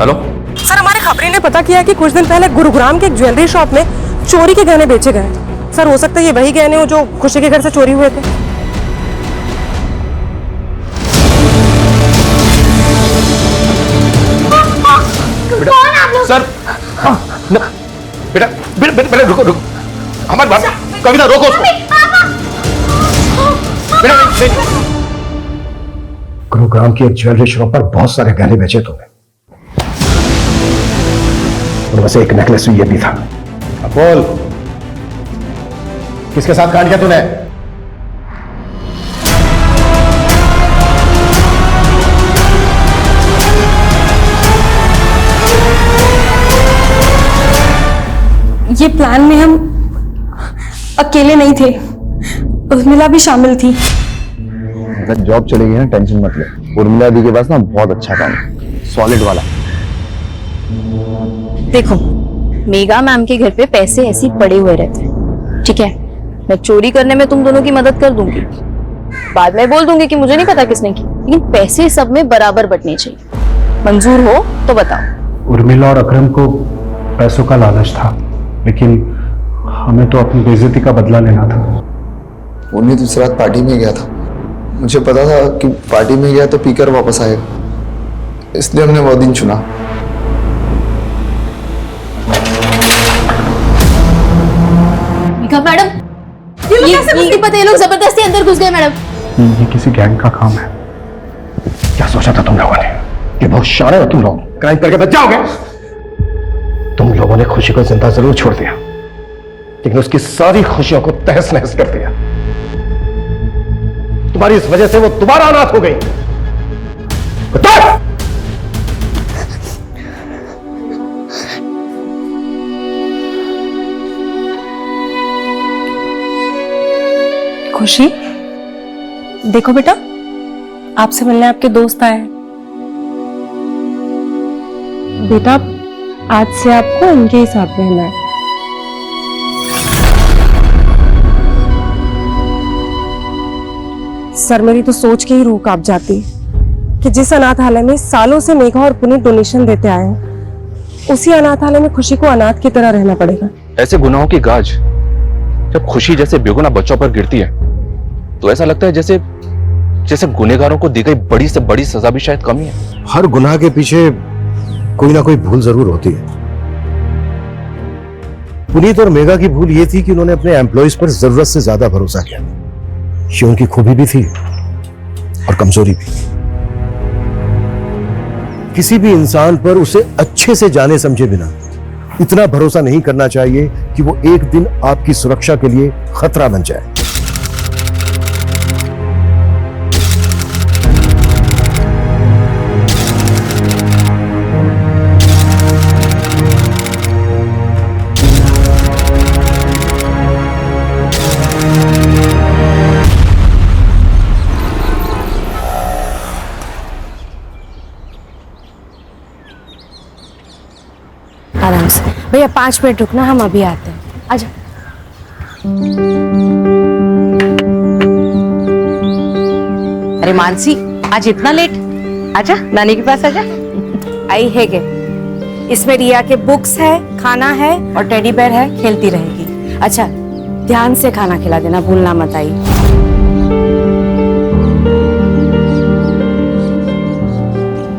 हेलो सर, हमारे खबरी ने पता किया कि कुछ दिन पहले गुरुग्राम के एक ज्वेलरी शॉप में चोरी के गहने बेचे गए। सर, हो सकता है ये वही गहने हो जो खुशी के घर से चोरी हुए थे। कौन आप लोग? सर, बेटा बेटा रुको रुको, हमारी बात, कविता रोको उसको। बेटा, गुरुग्राम की एक ज्वेलरी शॉप पर बहुत सारे गहने बेचे तुमने, उनमें से एक नेकलेस ये भी था। अब बोल, किसके साथ कांड किया तूने? ये प्लान में हम अकेले नहीं थे, उर्मिला भी शामिल थी। अगर जॉब चलेगी ना, टेंशन मत ले। उर्मिला दी के पास ना बहुत अच्छा काम है, सॉलिड वाला। देखो, मेगा मैम के घर पे पैसे ऐसे ही पड़े हुए रहते हैं, ठीक है? मैं चोरी करने में तुम दोनों की मदद कर दूंगी, बाद में बोल दूंगी कि मुझे नहीं पता किसने की, लेकिन पैसे सब में बराबर बंटने चाहिए। मंजूर हो तो बताओ। उर्मिला और अकरम को पैसों का लालच था, लेकिन हमें तो अपनी बेइज्जती का बदला लेना था। उन्हीं दूसरी रात पार्टी में गया था, मुझे पता था कि पार्टी में गया तो पीकर वापस आएगा, इसलिए हमने वो दिन चुना। मैडम, ये पता, ये लोग जबरदस्ती अंदर घुस गए मैडम। ये किसी गैंग का काम है। क्या सोचा था तुम लोगों ने कि बहुत शाणे हो तुम लोग, क्राइम करके बच जाओगे? तुम लोगों ने खुशी को जिंदा जरूर छोड़ दिया, लेकिन उसकी सारी खुशियों को तहस नहस कर दिया। तुम्हारी इस वजह से वो दोबारा अनाथ हो गई। खुशी, देखो बेटा, आपसे मिलने आपके दोस्त आए हैं। बेटा, आज से आपको इनके ही साथ रहना है। सर, मेरी तो सोच के ही रूह कांप जाती कि जिस अनाथालय में सालों से मेघा और पुनीत डोनेशन देते आए हैं, उसी अनाथालय में खुशी को अनाथ की तरह रहना पड़ेगा। ऐसे गुनाहों की गाज जब खुशी जैसे बेगुनाह बच्चों पर गिरती है तो ऐसा लगता है जैसे जैसे गुनहगारों को दी गई बड़ी से बड़ी सजा भी शायद कम ही है। हर गुनाह के पीछे कोई ना कोई भूल जरूर होती है। पुनीत और मेघा की भूल ये थी कि उन्होंने अपने एम्प्लॉइज पर जरूरत से ज्यादा भरोसा किया। ये उनकी खूबी भी थी और कमजोरी भी। किसी भी इंसान पर उसे अच्छे से जाने समझे बिना इतना भरोसा नहीं करना चाहिए कि वो एक दिन आपकी सुरक्षा के लिए खतरा बन जाए। आराम से भैया, 5 मिनट रुकना, हम अभी आते हैं। आजा। अरे मानसी, आज इतना लेट? आजा, नानी के पास आजा। आई है के इसमें रिया के बुक्स है, खाना है और टेडी बेयर है, खेलती रहेगी। अच्छा, ध्यान से खाना खिला देना, भूलना मत। आई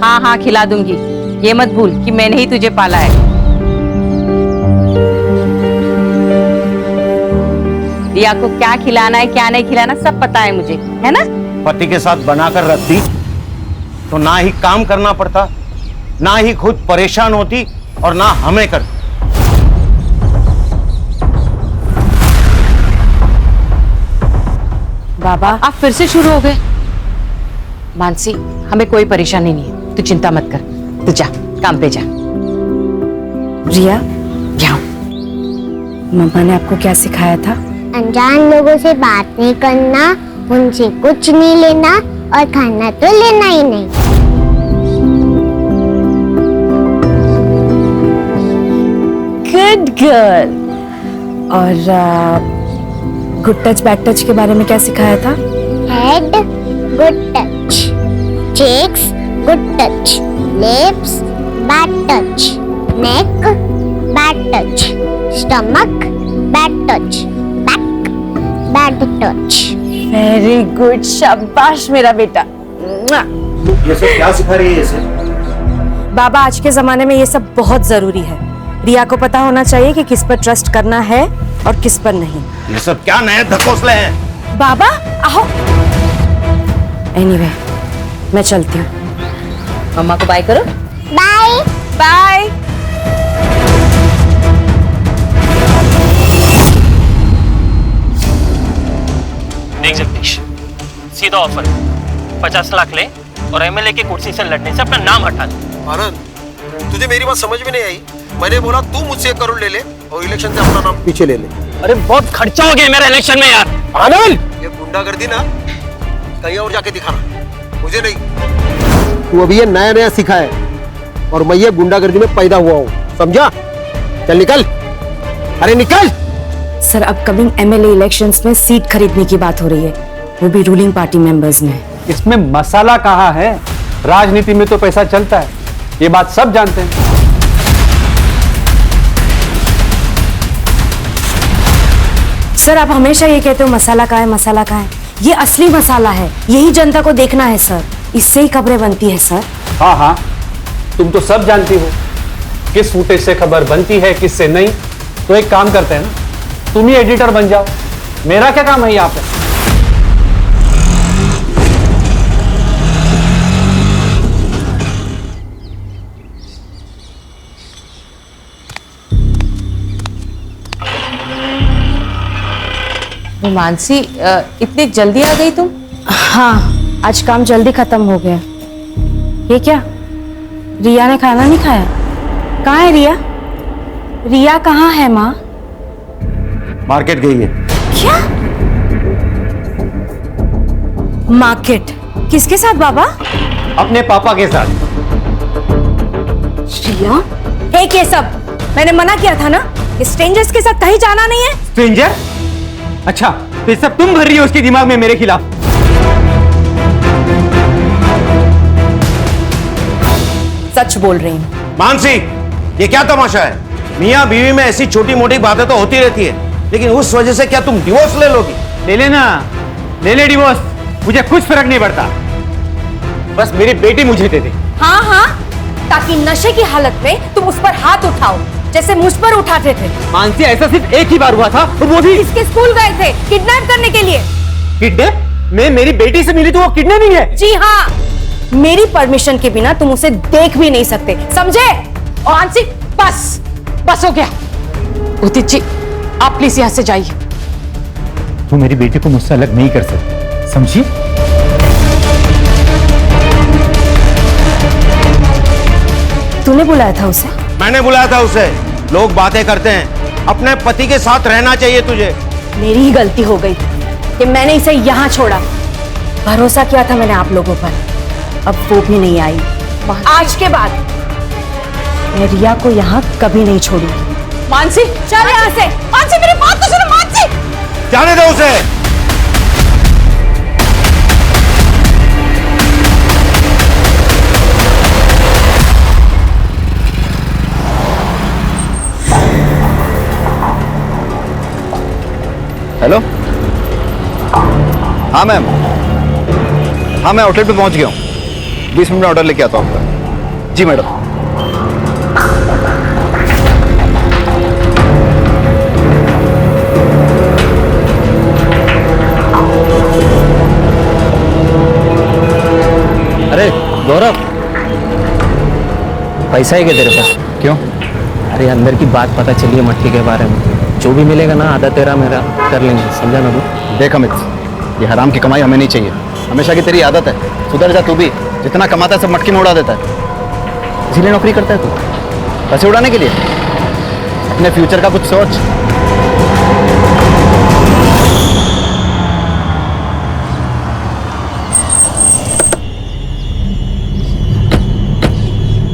हाँ हाँ, खिला दूंगी। ये मत भूल कि मैंने ही तुझे पाला है। रिया को क्या खिलाना है, क्या नहीं खिलाना, सब पता है मुझे, है ना? पति के साथ बनाकर रखती तो ना ही काम करना पड़ता, ना ही खुद परेशान होती और ना हमें कर। बाबा, आप फिर से शुरू हो गए। मानसी, हमें कोई परेशानी नहीं है, तू चिंता मत कर। तू जा, काम पे जा। रिया, जाओ। मम्मा ने आपको क्या सिखाया था? अनजान लोगों से बात नहीं करना, उनसे कुछ नहीं लेना और खाना तो लेना ही नहीं। Good girl. और गुड टच बैड टच के बारे में क्या सिखाया था? Head good touch, cheeks good touch, lips bad touch, neck bad touch, stomach bad touch, bad touch. Very good, शाबाश मेरा बेटा। ये सब क्या सिखा रही है इसे? बाबा, आज के जमाने में ये सब बहुत जरूरी है। रिया को पता होना चाहिए कि किस पर ट्रस्ट करना है और किस पर नहीं। ये सब क्या नए धकोसले हैं? बाबा आओ। एनीवे, मैं चलती हूँ। मम्मा को बाय करो। Bye bye. देख जगदीश, सीधा ऑफर, 50 लाख ले और एमएलए की कुर्सी से लड़ने से अपना नाम हटा दे। आनंद, तुझे मेरी बात समझ में नहीं आई। मैंने बोला तू मुझसे 1 करोड़ ले ले और इलेक्शन से अपना नाम पीछे ले ले। अरे बहुत खर्चा हो गया मेरा इलेक्शन में यार। आनंद, ये गुंडागर्दी ना कहीं और जाके दिखाना, मुझे नहीं। तू अभी ये नया नया सीखा है और मैं ये गुंडागर्दी में पैदा हुआ हूँ, समझा? चल निकल, अरे निकल। सर, अपकमिंग एमएलए इलेक्शंस में सीट खरीदने की बात हो रही है, वो भी रूलिंग पार्टी मेंबर्स में। इसमें मसाला कहाँ है? राजनीति में तो पैसा चलता है, ये बात सब जानते हैं। सर, आप हमेशा ये कहते हो मसाला कहाँ है, मसाला कहाँ है। ये असली मसाला है, यही जनता को देखना है सर, इससे ही खबरें बनती है सर। हाँ हाँ, तुम तो सब जानती हो किस फुटेज से खबर बनती है, किससे नहीं। तो एक काम करते हैं ना, तुम ही एडिटर बन जाओ, मेरा क्या काम है यहाँ पे? वो मानसी, इतनी जल्दी आ गई तुम? हाँ, आज काम जल्दी खत्म हो गया। ये क्या, रिया ने खाना नहीं खाया? कहाँ है रिया? रिया कहाँ है माँ? मार्केट गई है। क्या मार्केट? किसके साथ बाबा? अपने पापा के साथ। रिया, एक ये सब मैंने मना किया था ना कि स्ट्रेंजर्स के साथ कहीं जाना नहीं है। स्ट्रेंजर? अच्छा, तो ये सब तुम भर रही हो उसके दिमाग में मेरे खिलाफ। सच बोल रही हूँ। मानसी, ये क्या तमाशा है? मियाँ बीवी में ऐसी छोटी मोटी बातें तो होती रहती है, लेकिन उस वजह से क्या तुम डिवोर्स ले लोगी? ले लेना, ले ले डिवोर्स, मुझे कुछ फर्क नहीं पड़ता। बस मेरी बेटी मुझे दे दे। हाँ हाँ, ताकि नशे की हालत में तुम उस पर हाथ उठाओ जैसे मुझ पर उठाते थे। मानसी, ऐसा सिर्फ एक ही बार हुआ था, वो भी इसके स्कूल गए थे किडनैप करने के लिए। किडनैप? मैं मेरी बेटी से मिली तो वो किडनैपिंग है? जी हाँ, मेरी परमिशन के बिना तुम उसे देख भी नहीं सकते, समझे? और मानसी, बस बस हो गया। उदित जी, आप प्लीज यहां से जाइए। तू मेरी बेटी को मुझसे अलग नहीं कर सकती, समझी? तूने बुलाया था उसे? मैंने बुलाया था उसे। लोग बातें करते हैं, अपने पति के साथ रहना चाहिए तुझे। मेरी ही गलती हो गई कि मैंने इसे यहाँ छोड़ा। भरोसा किया था मैंने आप लोगों पर, अब वो भी नहीं आई। आज के बाद मैं रिया को यहाँ कभी नहीं छोड़ूंगी। मानसी, चल यहाँ से। मानसी, मेरी बात तो सुनो। मानसी, जाने दो उसे। हेलो, हाँ मैम, हाँ मैं आउटलेट पे पहुंच गया हूँ। 20 मिनट में ऑर्डर लेके आता हूँ आपका। जी मैडम। अरे गौरव, पैसा है क्या तेरे पास? क्यों? अरे अंदर की बात पता चली है मट्टी के बारे में। जो भी मिलेगा ना, आधा तेरा मेरा कर लेंगे, समझा ना तू? देख अमित, ये हराम की कमाई हमें नहीं चाहिए। हमेशा की तेरी आदत है, सुधर जा तू भी। जितना कमाता है सब मटकी में उड़ा देता है। इसीलिए नौकरी करता है तू, पैसे उड़ाने के लिए? अपने फ्यूचर का कुछ सोच।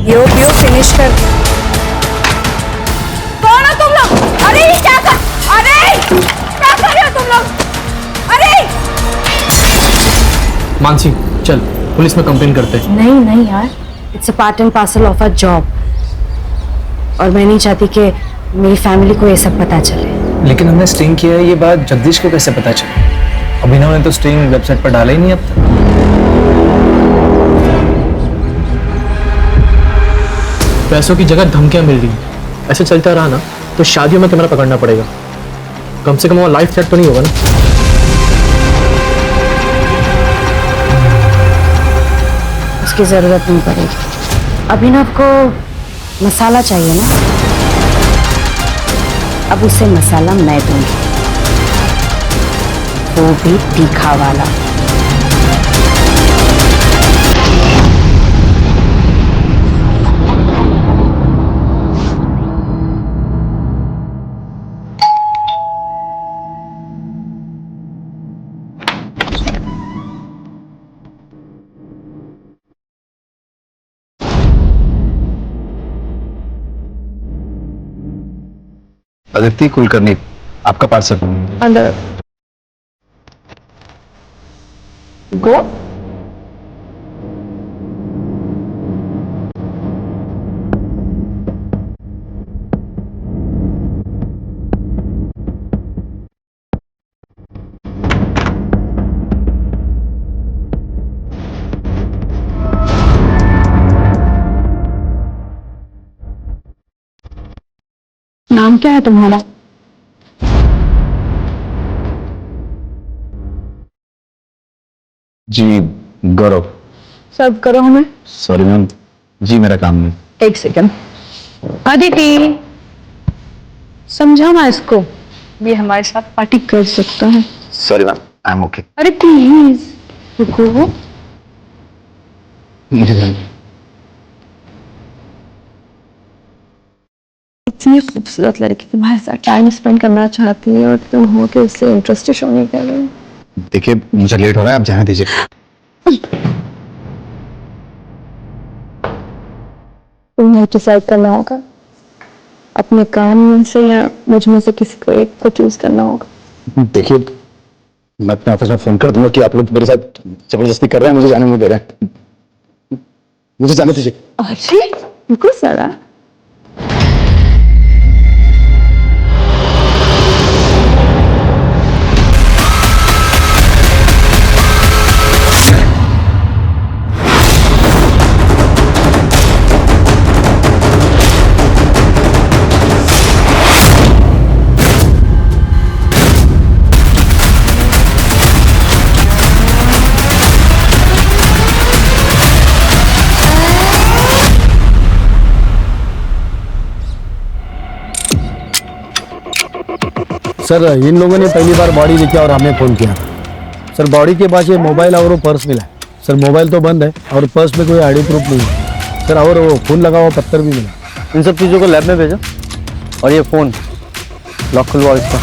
यो फिनिश कर। कौन हो तुम लोग? अरे ये क्या कर रहे हो तुम लोग? अरे मानसी, चल पुलिस में कंप्लेन करते हैं। नहीं नहीं यार, it's a part and parcel of a job, और मैं नहीं चाहती कि मेरी फैमिली को ये सब पता चले। लेकिन हमने स्टिंग किया है, ये बात जगदीश को कैसे पता चली? अभिनव ने तो स्टिंग वेबसाइट पर डाला ही नहीं अब तक। पैसों की जगह धमकियां मिल रही हैं। ऐसे चलता रहा ना तो शादियों में कैमरा पकड़ना पड़ेगा। कम से कम वो लाइफ थ्रेट तो नहीं होगा ना? उसकी जरूरत नहीं पड़ेगी। अभिनव को मसाला चाहिए ना, अब उसे मसाला मैं दूंगी, वो भी तीखा वाला। अदिति कुलकर्णी, आपका पार्सल। अंदर गो। नाम क्या है तुम्हारा? जी गौरव। सर्व करो हमें। सॉरी मैम, जी मेरा काम नहीं। एक सेकंड। अदिति, समझाना इसको, भी हमारे साथ पार्टी कर सकता है। Sorry ma'am, I am okay. अरे प्लीज रुको। इतनी खूबसूरत लड़की तुम्हारे साथ टाइम स्पेंड करना चाहती है और तुम हो के उससे इंटरेस्टेड शो नहीं कर रहे हो। देखिए मुझे लेट हो रहा है, आप जाने दीजिए। तुम्हें डिसाइड करना होगा अपने काम में से या मुझ में से किसी को एक को चूज करना होगा। देखिए मैं अपने ऑफिस में फोन कर दूंगा कि आप लोग मेरे साथ जबरदस्ती कर रहे हैं, मुझे जाने नहीं दे रहे हैं। मुझे जाने दीजिए। अरे रुको सारा। सर इन लोगों ने पहली बार बॉडी लेके और हमें फोन किया था। सर बॉडी के पास ये मोबाइल और वो पर्स मिला। सर मोबाइल तो बंद है और पर्स में कोई आईडी प्रूफ नहीं है सर, और वो खून लगा हुआ पत्थर भी मिला। इन सब चीज़ों को लैब में भेजो और ये फ़ोन लॉक खुलवाओ इसका।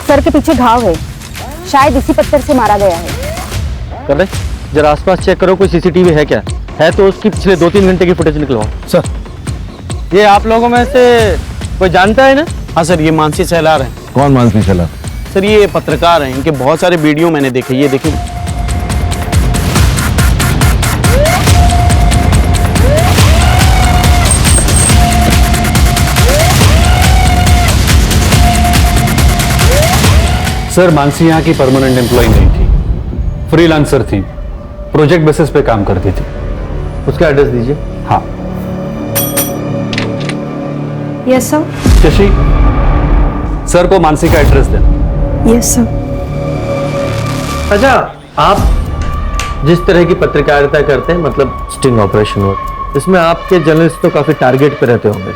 सर के पीछे घाव है, शायद इसी पत्थर से मारा गया है। कर ले जरा आसपास चेक करो, कोई सीसीटीवी है क्या? है तो उसकी पिछले 2-3 घंटे की फुटेज निकलवाओ। सर ये आप लोगों में से कोई जानता है ना? हाँ सर, ये मानसी सहलार हैं। कौन मानसी सहलार? सर ये पत्रकार हैं, इनके बहुत सारे वीडियो मैंने देखे। ये देखिए। सर मानसी यहाँ की परमानेंट एम्प्लॉय नहीं थी, फ्रीलांसर थी, प्रोजेक्ट बेसिस पे काम करती थी। उसका एड्रेस दीजिए। हाँ। Yes sir. शशि सर को मानसी का एड्रेस देना। Yes sir. अच्छा, आप जिस तरह की पत्रकारिता करते हैं, मतलब स्टिंग ऑपरेशन वर्क, इसमें आपके जर्नलिस्ट तो काफी टारगेट पे रहते होंगे।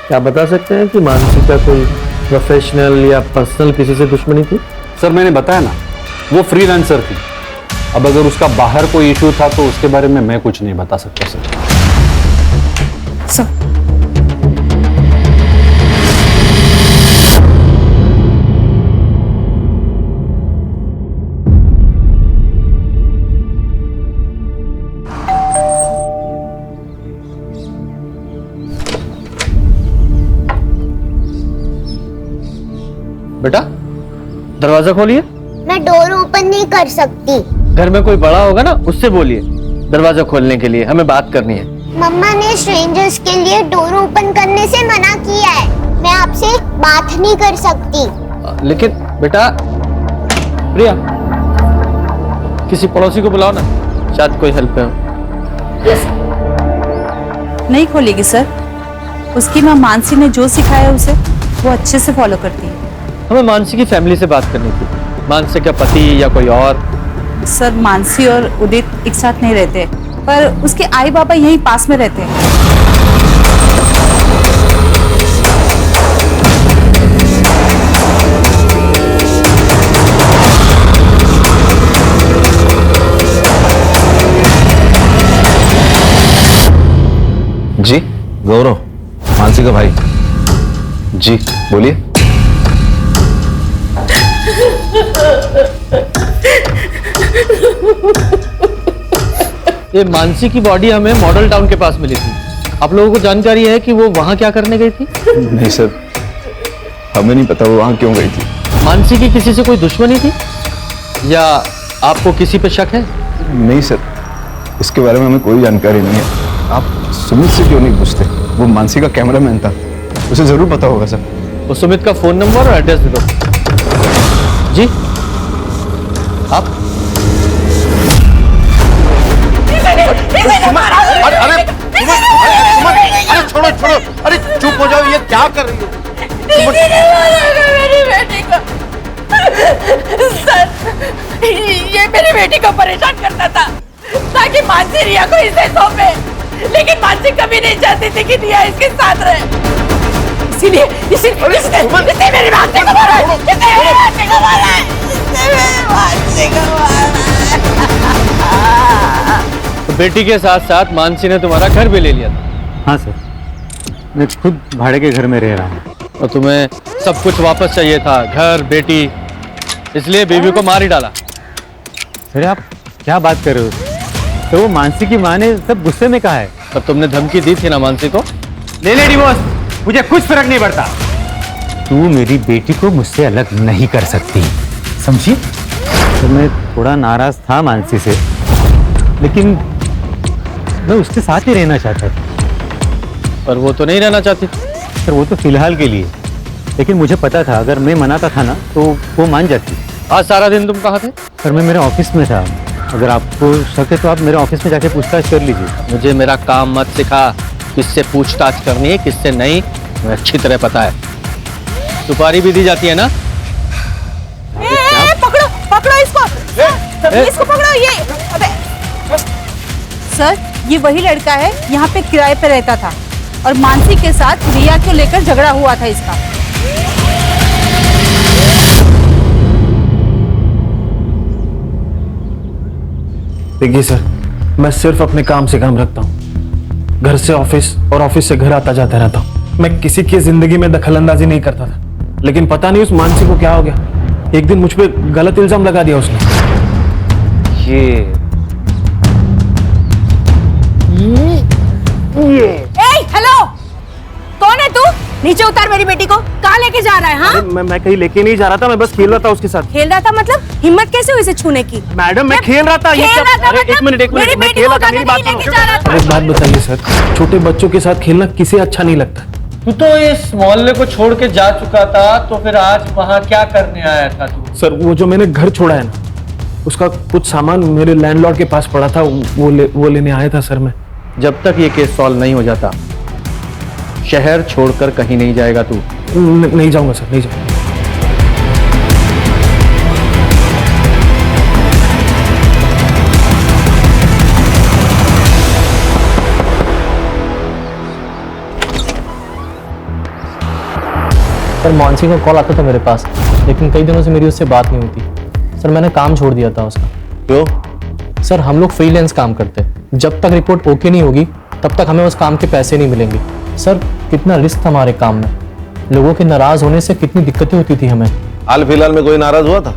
क्या आप बता सकते हैं कि मानसी का कोई प्रोफेशनल या पर्सनल किसी से दुश्मनी थी? सर मैंने बताया ना, वो फ्रीलांसर थी। अब अगर उसका बाहर कोई इशू था तो उसके बारे में मैं कुछ नहीं बता सकता सर। सर बेटा दरवाजा खोलिए। मैं डोर ओपन नहीं कर सकती। घर में कोई बड़ा होगा ना, उससे बोलिए दरवाजा खोलने के लिए, हमें बात करनी है। मम्मा ने स्ट्रेंजर्स के लिए डोर ओपन करने से मना किया है। मैं आपसे बात नहीं कर सकती। लेकिन बेटा, प्रिया किसी पड़ोसी को बुलाओ ना, शायद कोई हेल्प है। नहीं खोलेगी सर, उसकी माँ मानसी ने जो सिखाया उसे वो अच्छे से फॉलो करती है। हमें मानसी की फैमिली से बात करनी थी। मानसी का पति या कोई और? सर मानसी और उदित एक साथ नहीं रहते, पर उसके आई बाबा यहीं पास में रहते हैं। जी गौरव, मानसी का भाई। जी बोलिए। ये मानसी की बॉडी हमें मॉडल टाउन के पास मिली थी। आप लोगों को जानकारी है कि वो वहां क्या करने गई थी? नहीं सर, हमें नहीं पता वो वहां क्यों गई थी। मानसी की किसी से कोई दुश्मनी थी या आपको किसी पे शक है? नहीं सर, इसके बारे में हमें कोई जानकारी नहीं है। आप सुमित से क्यों नहीं पूछते? वो मानसी का कैमरामैन था, उसे जरूर पता होगा सर। वो सुमित का फोन नंबर और एड्रेस दे दो। जी आप? अरे छोड़ो छोड़ो, अरे चुप हो जाओ, ये क्या कर रही हो? मेरी बेटी को सर, ये मेरी बेटी को परेशान करता था ताकि मानसी रिया को इसे सौंपे, लेकिन मानसी कभी नहीं चाहती थी कि रिया इसके साथ रहे। इसीलिए इसने मेरी मानसी को मारा है, इसने मेरी मानसी को मारा है, इसने मेरी मानसी को मारा है। तो बेटी के साथ साथ मानसी ने तुम्हारा घर भी ले लिया था? हाँ सर, मैं खुद भाड़े के घर में रह रहा हूँ। और तुम्हें सब कुछ वापस चाहिए था, घर, बेटी, इसलिए बीवी को मार ही डाला? सर आप क्या बात कर रहे हो? तो वो मानसी की माँ ने सब गुस्से में कहा है। पर तुमने धमकी दी थी ना मानसी को? ले ले डिवोर्स, मुझे कुछ फर्क नहीं पड़ता। तू मेरी बेटी को मुझसे अलग नहीं कर सकती, समझी? तो मैं थोड़ा नाराज था मानसी से, लेकिन मैं उसके साथ ही रहना चाहता था। पर वो तो नहीं रहना चाहती। सर वो तो फिलहाल के लिए, लेकिन मुझे पता था अगर मैं मनाता था ना तो वो मान जाती। आज सारा दिन तुम कहाँ थे? सर मैं मेरे ऑफिस में था। अगर आपको शक है तो आप मेरे ऑफिस में जाके पूछताछ कर लीजिए। मुझे मेरा काम मत सिखा, किससे पूछताछ करनी है किससे नहीं मुझे अच्छी तरह पता है। सुपारी भी दी जाती है ना? पकड़ो पकड़ो इसको, इसको पकड़ो। ये अबे सर ये वही लड़का है, यहाँ पे किराए पे रहता था और मानसी के साथ रिया को लेकर झगड़ा हुआ था इसका। देखिए सर, मैं सिर्फ अपने काम से काम रखता हूँ। घर से ऑफिस और ऑफिस से घर आता जाता रहता हूँ। मैं किसी की जिंदगी में दखलंदाजी नहीं करता था, लेकिन पता नहीं उस मानसी को क्या हो गया। एक दिन मुझ पे गलत इल्जाम लगा दिया उसने। हेलो, कौन है तू? नीचे उतार मेरी बेटी को। कहाँ लेके जा रहा है? हाँ मैं कहीं लेके नहीं जा रहा था, मैं बस खेल रहा था उसके साथ। खेल रहा था मतलब? हिम्मत कैसे हुई इसे छूने की? मैडम मैं खेल रहा था। खेल रहा था मतलब? एक मिनट मेरी मैं बेटी खेल को रहा था, मेरी बात लेके जा रहा था। एक बात बताइए सर, छोटे बच्चों के साथ खेलना किसे अच्छा नहीं लगता? तू तो इस मोहल्ले को छोड़ के जा चुका था, तो फिर आज वहाँ क्या करने आया था तू? सर वो जो मैंने घर छोड़ा है ना, उसका कुछ सामान मेरे लैंडलॉर्ड के पास पड़ा था, वो लेने आया था सर मैं। जब तक ये केस सॉल्व नहीं हो जाता शहर छोड़कर कहीं नहीं जाएगा तू? नहीं जाऊंगा सर, नहीं जाऊंगा। सर मानसी का कॉल आता था मेरे पास, लेकिन कई दिनों से मेरी उससे बात नहीं होती। सर मैंने काम छोड़ दिया था उसका। क्यों? सर हम लोग फ्रीलांस काम करते हैं, जब तक रिपोर्ट ओके नहीं होगी तब तक हमें उस काम के पैसे नहीं मिलेंगे। सर कितना रिस्क था हमारे काम में, लोगों के नाराज होने से कितनी दिक्कतें होती थी हमें। हाल फिलहाल में कोई नाराज हुआ था?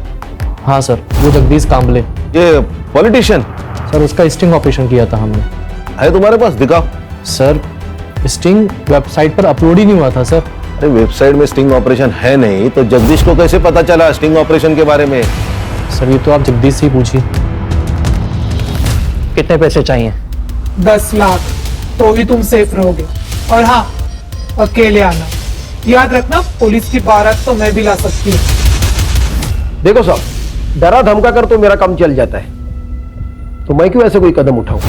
हाँ सर, वो जगदीश कांबले, ये पॉलिटिशियन। सर उसका स्टिंग ऑपरेशन किया था हमने। है तुम्हारे पास? दिखाओ। सर स्टिंग वेबसाइट पर अपलोड ही नहीं हुआ था सर। अरे वेबसाइट में स्टिंग ऑपरेशन है नहीं तो जगदीश को कैसे पता चला स्टिंग ऑपरेशन के बारे में? सर ये तो आप जगदीश से ही पूछिए। कितने पैसे चाहिए? 10 लाख, तो ही तुम सेफ रहोगे। और हाँ, अकेले आना। याद रखना, पुलिस की बारात तो मैं भी ला सकती हूँ। देखो साहब, डरा धमका कर तो मेरा काम चल जाता है, तो मैं क्यों ऐसे कोई कदम उठाऊं?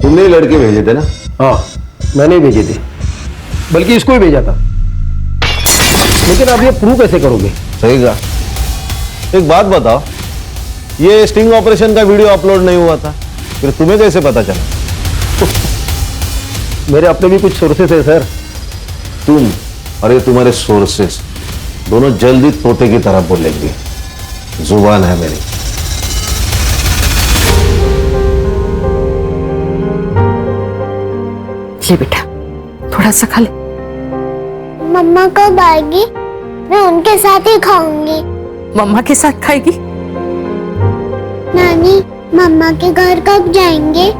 तुमने ही लड़के भेजे थे ना? हाँ मैंने ही भेजे थे, बल्कि इसको ही भेजा था। लेकिन आप ये प्रूव कैसे करोगे? सही कहा। एक बात बताओ, ये स्टिंग ऑपरेशन का वीडियो अपलोड नहीं हुआ था, फिर तुम्हें कैसे पता चला? मेरे अपने भी कुछ सोर्सेस है सर। तुम और ये तुम्हारे सोर्सेस दोनों जल्दी तोते की तरह बोलेंगे। जुबान है मेरी। ले बेटा, थोड़ा सा खा ले। मम्मा कब आएगी? मैं उनके साथ ही खाऊंगी। मम्मा के साथ खाएगी? नानी, मम्मा के घर कब जाएंगे?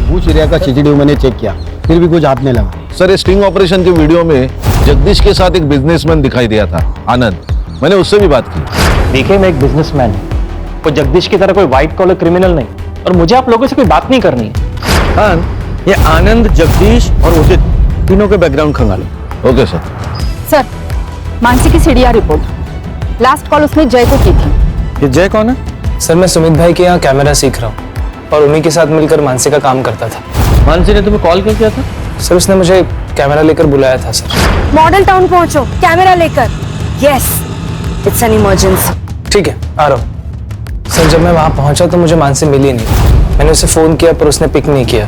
पूछ रिया का खिचड़ी मैंने चेक किया, फिर भी कुछ हाथ नहीं लगा। सर ये स्टिंग ऑपरेशन के वीडियो में जगदीश के साथ एक बिजनेसमैन दिखाई दिया था, आनंद। मैंने उससे भी बात की। देखिए मैं एक बिजनेसमैन हूँ, वो जगदीश की तरह कोई व्हाइट कॉलर क्रिमिनल नहीं, और मुझे आप लोगों से कोई बात नहीं करनी है। हाँ, ये आनंद, जगदीश और उदित तीनों के बैकग्राउंड खंगालो। Okay sir. सर मानसी की सीडीआर रिपोर्ट, लास्ट कॉल उसने जय को की थी। ये जय कौन है? सर मैं सुमित भाई के यहाँ कैमरा सीख रहा हूँ और उन्हीं के साथ मिलकर मानसी का काम करता था। मानसी ने तुम्हें कॉल क्यों किया था? सर उसने मुझे कैमरा लेकर बुलाया था सर। मॉडल टाउन पहुंचो कैमरा लेकर। Yes, it's an emergency. ठीक है, आ रहा हूँ। सर जब मैं वहाँ पहुंचा तो मुझे मानसी मिली नहीं। मैंने उसे फोन किया पर उसने पिक नहीं किया।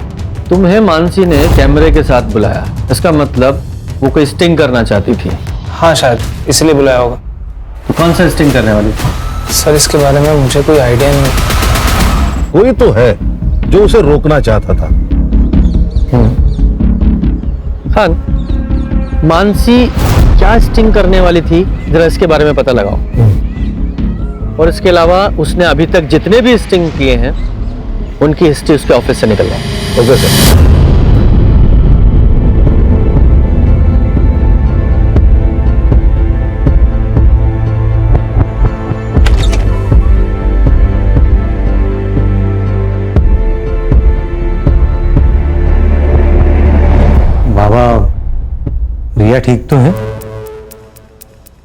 तुम्हें मानसी ने कैमरे के साथ बुलाया, इसका मतलब वो कोई स्टिंग करना चाहती थी। हाँ शायद इसलिए बुलाया होगा। तो कौन सा स्टिंग करने वाली? सर इसके बारे में मुझे कोई आइडिया नहीं। कोई तो है जो उसे रोकना चाहता था। खान, मानसी क्या स्टिंग करने वाली थी, जरा इसके बारे में पता लगाओ। और इसके अलावा उसने अभी तक जितने भी स्टिंग किए हैं उनकी हिस्ट्री उसके ऑफिस से निकलवाओ। Okay sir. रिया ठीक तो है?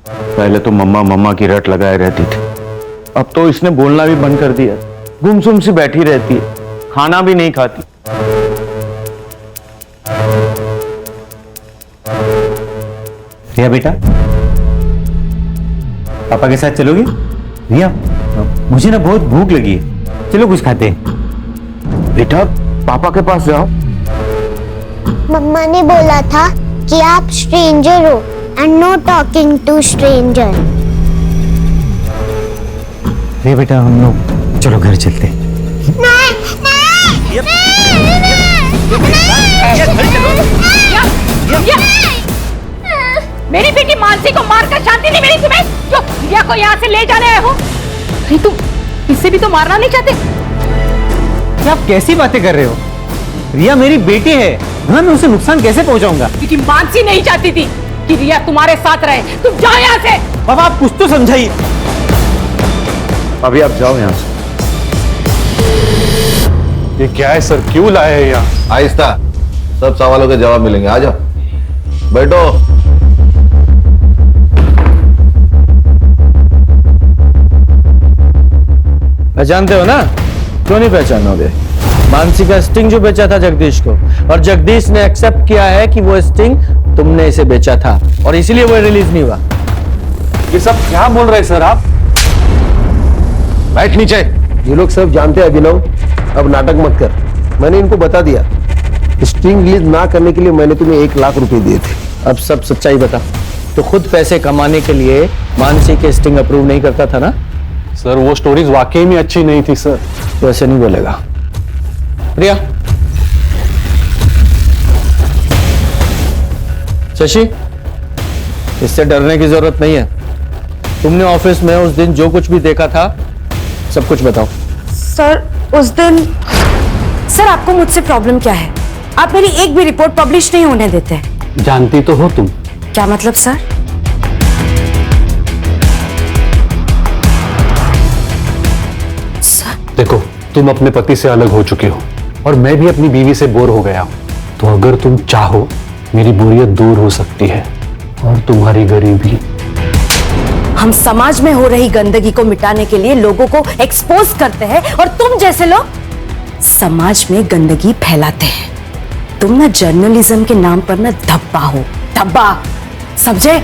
पहले तो मम्मा मम्मा की रट लगाए रहती थी, अब तो इसने बोलना भी बंद कर दिया। गुमसुम सी बैठी रहती है, खाना भी नहीं खाती। रिया बेटा, पापा के साथ चलोगी? रिया, मुझे ना बहुत भूख लगी है, चलो कुछ खाते हैं। बेटा पापा के पास जाओ। मम्मा ने बोला था कि आप स्ट्रेंजर हो and no talking to stranger. Riya बेटा, हम लोग चलो घर चलते हैं। मेरी बेटी मानसी को मारकर शांति नहीं मिली तुम्हें, जो रिया को यहाँ से ले जाने आए हो। अरे तुम इससे भी तो मारना नहीं चाहते? क्या आप कैसी बातें कर रहे हो? रिया मेरी बेटी है, मैं उसे नुकसान कैसे पहुंचाऊंगा? क्योंकि मानसी नहीं चाहती थी कि रिया तुम्हारे साथ रहे। तुम जाओ यहाँ से। पापा आप कुछ तो समझाइए। अभी आप जाओ यहाँ से। ये क्या है सर, क्यों लाए हैं यहाँ? आहिस्ता, सब सवालों के जवाब मिलेंगे। आ जाओ, बैठो। पहचानते हो ना? क्यों नहीं पहचानोगे? मानसी का स्टिंग जो बेचा था जगदीश को, और जगदीश ने एक्सेप्ट किया है कि वो स्टिंग तुमने इसे बेचा था और इसीलिए वो रिलीज नहीं हुआ। ये सब क्या बोल रहे हैं सर आप? बैठ नीचे। ये लोग सब जानते हैं अभिनव, अब नाटक मत कर। मैंने इनको बता दिया, स्टिंग रिलीज ना करने के लिए मैंने तुम्हें 1 लाख रुपए दिए थे। अब सब सच्चाई बता। तो खुद पैसे कमाने के लिए मानसी के स्टिंग अप्रूव नहीं करता था ना? सर वो स्टोरीज वाकई में अच्छी नहीं थी सर। तो ऐसे नहीं बोलेगा। रिया, शशि, इससे डरने की जरूरत नहीं है। तुमने ऑफिस में उस दिन जो कुछ भी देखा था सब कुछ बताओ। सर उस दिन, सर आपको मुझसे प्रॉब्लम क्या है? आप मेरी एक भी रिपोर्ट पब्लिश नहीं होने देते। जानती तो हो तुम। क्या मतलब सर? देखो, तुम अपने पति से अलग हो चुके हो और मैं भी अपनी बीवी से बोर हो गया हूं। तो अगर तुम चाहो मेरी बोरियत दूर हो सकती है और तुम्हारी गरीबी। हम समाज में हो रही गंदगी को मिटाने के लिए लोगों को एक्सपोज करते हैं और तुम जैसे लोग समाज में गंदगी फैलाते हैं। तुम ना जर्नलिज्म के नाम पर ना धब्बा हो, धब्बा, समझे?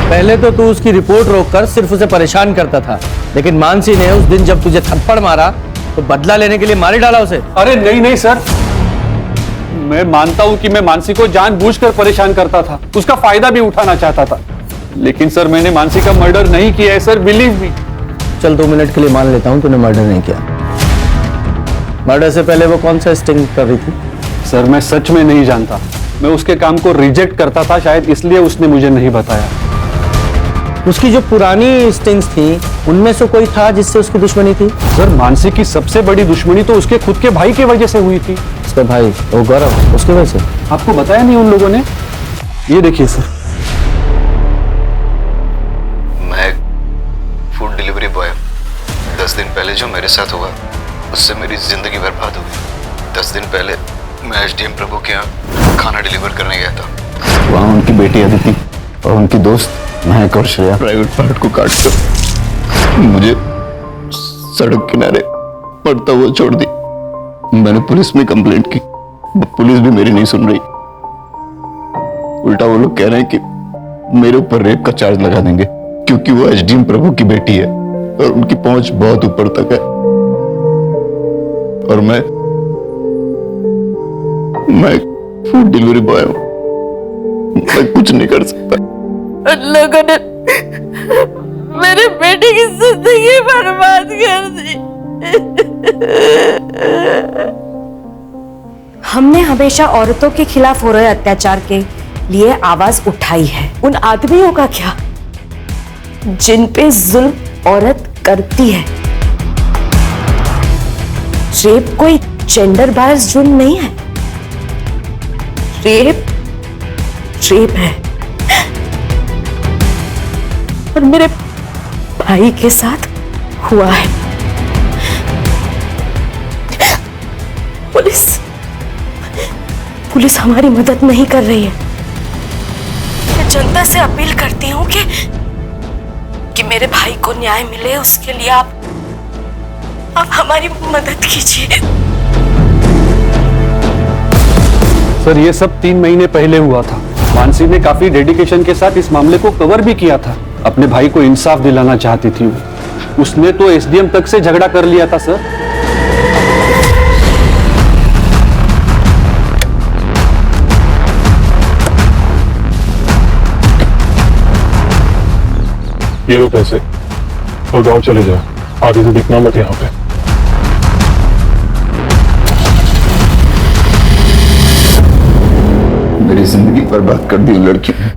पहले तो तू उसकी रिपोर्ट रोककर सिर्फ उसे परेशान करता था, लेकिन मानसी ने उस दिन जब तुझे थप्पड़ मारा तो बदला लेने के लिए मार ही डाला उसे। अरे नहीं नहीं सर, मैं मानता हूं कि मैं मानसी को जानबूझकर परेशान करता था, उसका फायदा भी उठाना चाहता था, लेकिन सर मैंने मानसी का मर्डर नहीं किया है सर, बिलीव मी। चल 2 मिनट के लिए मान लेता हूं तूने मर्डर नहीं किया। मर्डर से पहले वो कौन सा स्टिंग कर रही थी? सर मैं सच में नहीं जानता, मैं उसके काम को रिजेक्ट करता था, शायद इसलिए उसने मुझे नहीं बताया। उसकी जो पुरानी स्टिंग्स थी उनमें से कोई था जिससे उसकी दुश्मनी थी? सर मानसी की सबसे बड़ी दुश्मनी तो उसके खुद के भाई की वजह से हुई थी। उसके भाई, वो गौरव, उसकी वजह से? आपको बताया नहीं उन लोगों ने? ये देखिए सर। मैं फूड डिलीवरी बॉय, 10 दिन पहले जो मेरे साथ हुआ उससे मेरी जिंदगी बर्बाद हो गई। 10 दिन पहले मैं एसडीएम प्रभु के यहाँ खाना डिलीवर करने गया था। वहाँ उनकी बेटी अदिति और उनकी दोस्त महक और श्रेया प्राइवेट पार्ट को काट कर मुझे सड़क किनारे पढ़ता हुआ छोड़ दी। मैंने पुलिस में कंप्लेंट की, पुलिस भी मेरी नहीं सुन रही। उल्टा वो लोग कह रहे हैं कि मेरे ऊपर रेप का चार्ज लगा देंगे क्योंकि वो एसडीएम प्रभु की बेटी है और उनकी पहुंच बहुत ऊपर तक है। और मैं फूड डिलीवरी बॉय हूं, मैं कुछ नहीं कर सकता। उन लोगों ने मेरे बेटे की जिंदगी बर्बाद कर दी। हमने हमेशा औरतों के खिलाफ हो रहे अत्याचार के लिए आवाज उठाई है। उन आदमियों का क्या जिन पे जुल्म औरत करती है? रेप कोई जेंडर बायस जुर्म नहीं है। रेप है। और मेरे भाई के साथ हुआ है। पुलिस हमारी मदद नहीं कर रही है। मैं जनता से अपील करती हूँ कि मेरे भाई को न्याय मिले, उसके लिए आप हमारी मदद कीजिए। सर ये सब 3 महीने पहले हुआ था। मानसी ने काफी डेडिकेशन के साथ इस मामले को कवर भी किया था। अपने भाई को इंसाफ दिलाना चाहती थी वो। उसने तो एसडीएम तक से झगड़ा कर लिया था सर। ये लो पैसे और गाँव चले जाओ, आगे से दिखना मत यहाँ पे। मेरी जिंदगी बर्बाद कर दी लड़की ने।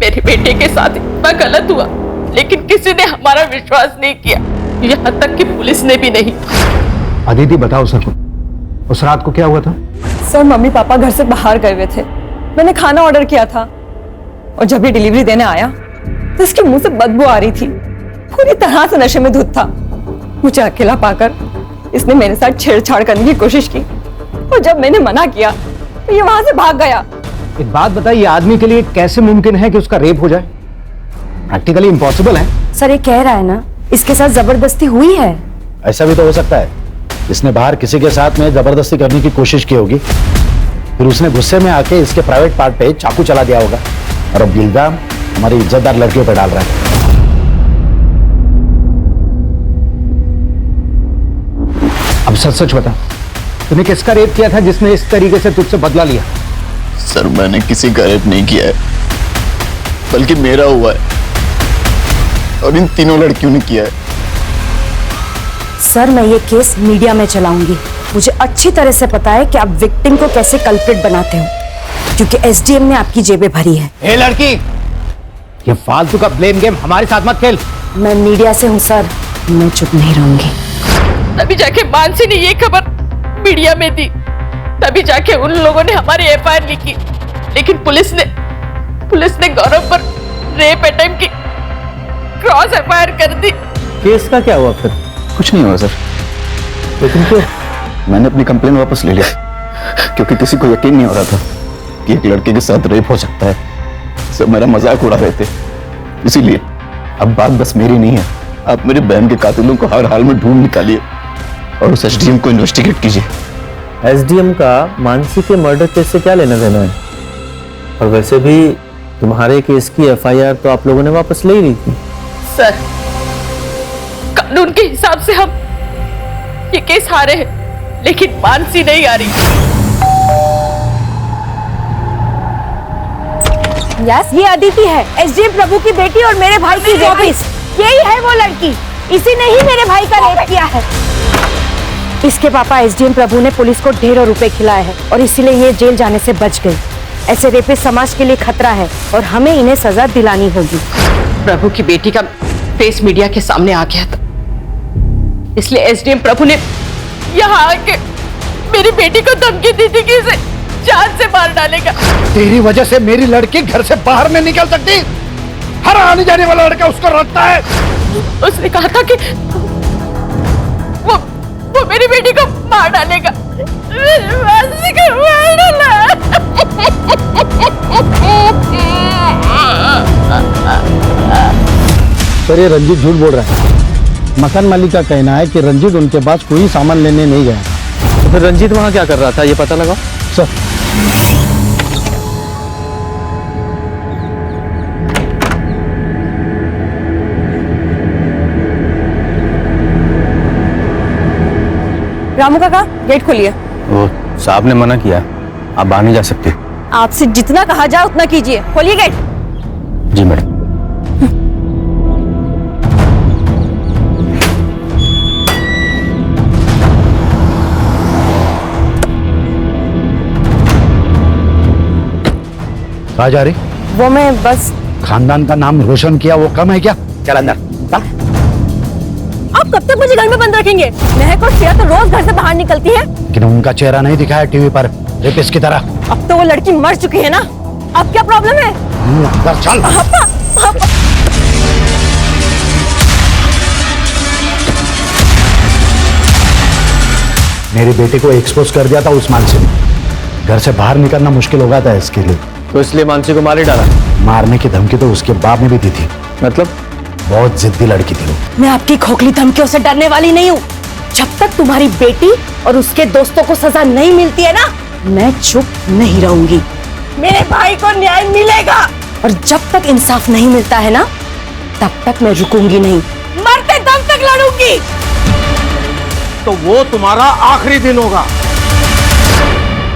मेरे बेटे के साथ इतना गलत हुआ, लेकिन किसी ने हमारा विश्वास नहीं किया, यहाँ तक कि पुलिस ने भी नहीं। अदिति बताओ सर को, उस रात को क्या हुआ था? सर मम्मी पापा घर से बाहर गए हुए थे। मैंने खाना ऑर्डर किया था और जब ये डिलीवरी देने आया तो इसके मुंह से बदबू आ रही थी। पूरी तरह से नशे में धुत था। मुझे अकेला पाकर इसने मेरे साथ छेड़छाड़ करने की कोशिश की और जब मैंने मना किया तो ये वहां से भाग गया। एक बात बताइए, आदमी के लिए कैसे मुमकिन है कि उसका रेप हो जाए? प्रैक्टिकली इम्पॉसिबल है। सर ये कह रहा है ना इसके साथ जबरदस्ती हुई है। ऐसा भी तो हो सकता है, इसने बाहर किसी के साथ में जबरदस्ती करने की कोशिश की होगी, फिर उसने गुस्से में आके इसके प्राइवेट पार्ट पे चाकू चला दिया होगा और अब इल्जाम हमारी इज्जतदार लड़कियों पे डाल रहा है। अब सच सच बता, तूने किसका रेप किया था जिसने इस तरीके से तुझसे बदला लिया? सर मैंने किसी का रेप नहीं किया है, बल्कि मेरा हुआ है और इन तीनों लड़कियों ने किया है। सर मैं ये केस मीडिया में चलाऊंगी। मुझे अच्छी तरह से पता है कि आप विक्टिम को कैसे कल्प्रिट बनाते हो, क्योंकि एसडीएम ने आपकी जेबें भरी है। ए लड़की, ये फालतू का ब्लेम गेम हमारे साथ मत खेल। मैं मीडिया से हूँ सर, मैं चुप नहीं रहूंगी। तभी जाके मानसी ने ये खबर मीडिया में दी, तभी जाके उन लोगों ने हमारी एफआईआर लिखी, लेकिन पुलिस ने गौरव पर रेप अटेम्प्ट की क्रॉस एफआईआर कर दी। केस का क्या हुआ फिर? कुछ नहीं हुआ सर। लेकिन क्यों? मैंने अपनी कंप्लेन वापस ले लिया क्योंकि किसी को यकीन नहीं हो रहा था कि एक लड़के के साथ रेप हो सकता है। सब मेरा मजाक उड़ा रहे थे, इसीलिए अब बात बस मेरी नहीं है। आप मेरी बहन के कातिलों को हर हाल में ढूंढ निकालिए और उस एसडीएम को इन्वेस्टिगेट कीजिए। एसडीएम का मानसी के मर्डर केस से क्या लेना देना है? और वैसे भी तुम्हारे केस की एफआईआर तो आप लोगों ने वापस ले ही ली थी। सर कानून के हिसाब से हम ये केस हारे हैं, लेकिन मानसी नहीं आ रही। यस, ये अदिति है, एसडीएम प्रभु की बेटी और मेरे भाई की वापिस। यही है वो लड़की, इसी ने ही मेरे भाई का रेप किया है। इसके पापा एसडीएम प्रभु ने पुलिस को ढेरों रुपए खिलाए हैं और इसीलिए ये जेल जाने से बच गई। ऐसे रेपिस्ट समाज के लिए खतरा है और हमें इन्हें सजा दिलानी होगी। प्रभु की बेटी का फेस मीडिया के सामने आ गया था, इसलिए एसडीएम प्रभु ने यहाँ आके मेरी बेटी को धमकी दी थी कि इसे जान से मार डालेगा। तेरी वजह से मेरी लड़की घर से बाहर नहीं निकल सकती। हर आने जाने वाला लड़का उसको रखता है। उसने कहा था कि वो मेरी बेटी को मार डालेगा। मेरी मानसी को मार डाला। सर ये रंजीत झूठ बोल रहा है। मकान मालिक का कहना है कि रंजीत उनके पास कोई सामान लेने नहीं गया था। तो फिर रंजीत वहां क्या कर रहा था, ये पता लगाओ। सर, रामू काका गेट खोलिए। वो साहब ने मना किया, आप बाहर नहीं जा सकते। आपसे जितना कहा जाए उतना कीजिए, खोलिए गेट। जी मैडम। कहाँ जा रही? वो मैं बस। खानदान का नाम रोशन किया वो कम है क्या? चल अंदर चल। आप कब तक मुझे घर में बंद रखेंगे? महक और श्रेया तो रोज घर से बाहर निकलती है। लेकिन उनका चेहरा नहीं दिखाया टीवी पर रेपिस्ट की तरह। अब तो वो लड़की मर चुकी है ना, अब क्या प्रॉब्लम है? अंदर चल। पापा, पापा। मेरी बेटी को एक्सपोज कर दिया था उस मानसी ने। घर से बाहर निकलना मुश्किल हो गया था इसके लिए, तो इसलिए मानसी को मार ही डाला। मारने की धमकी तो उसके बाप ने भी दी थी। मतलब? बहुत जिद्दी लड़की थी वो। मैं आपकी खोखली धमकियों से डरने वाली नहीं हूँ। जब तक तुम्हारी बेटी और उसके दोस्तों को सजा नहीं मिलती है ना, मैं चुप नहीं रहूंगी। मेरे भाई को न्याय मिलेगा, और जब तक इंसाफ नहीं मिलता है ना, तब तक मैं रुकूंगी नहीं, मरते दम तक लड़ूंगी। तो वो तुम्हारा आखिरी दिन होगा।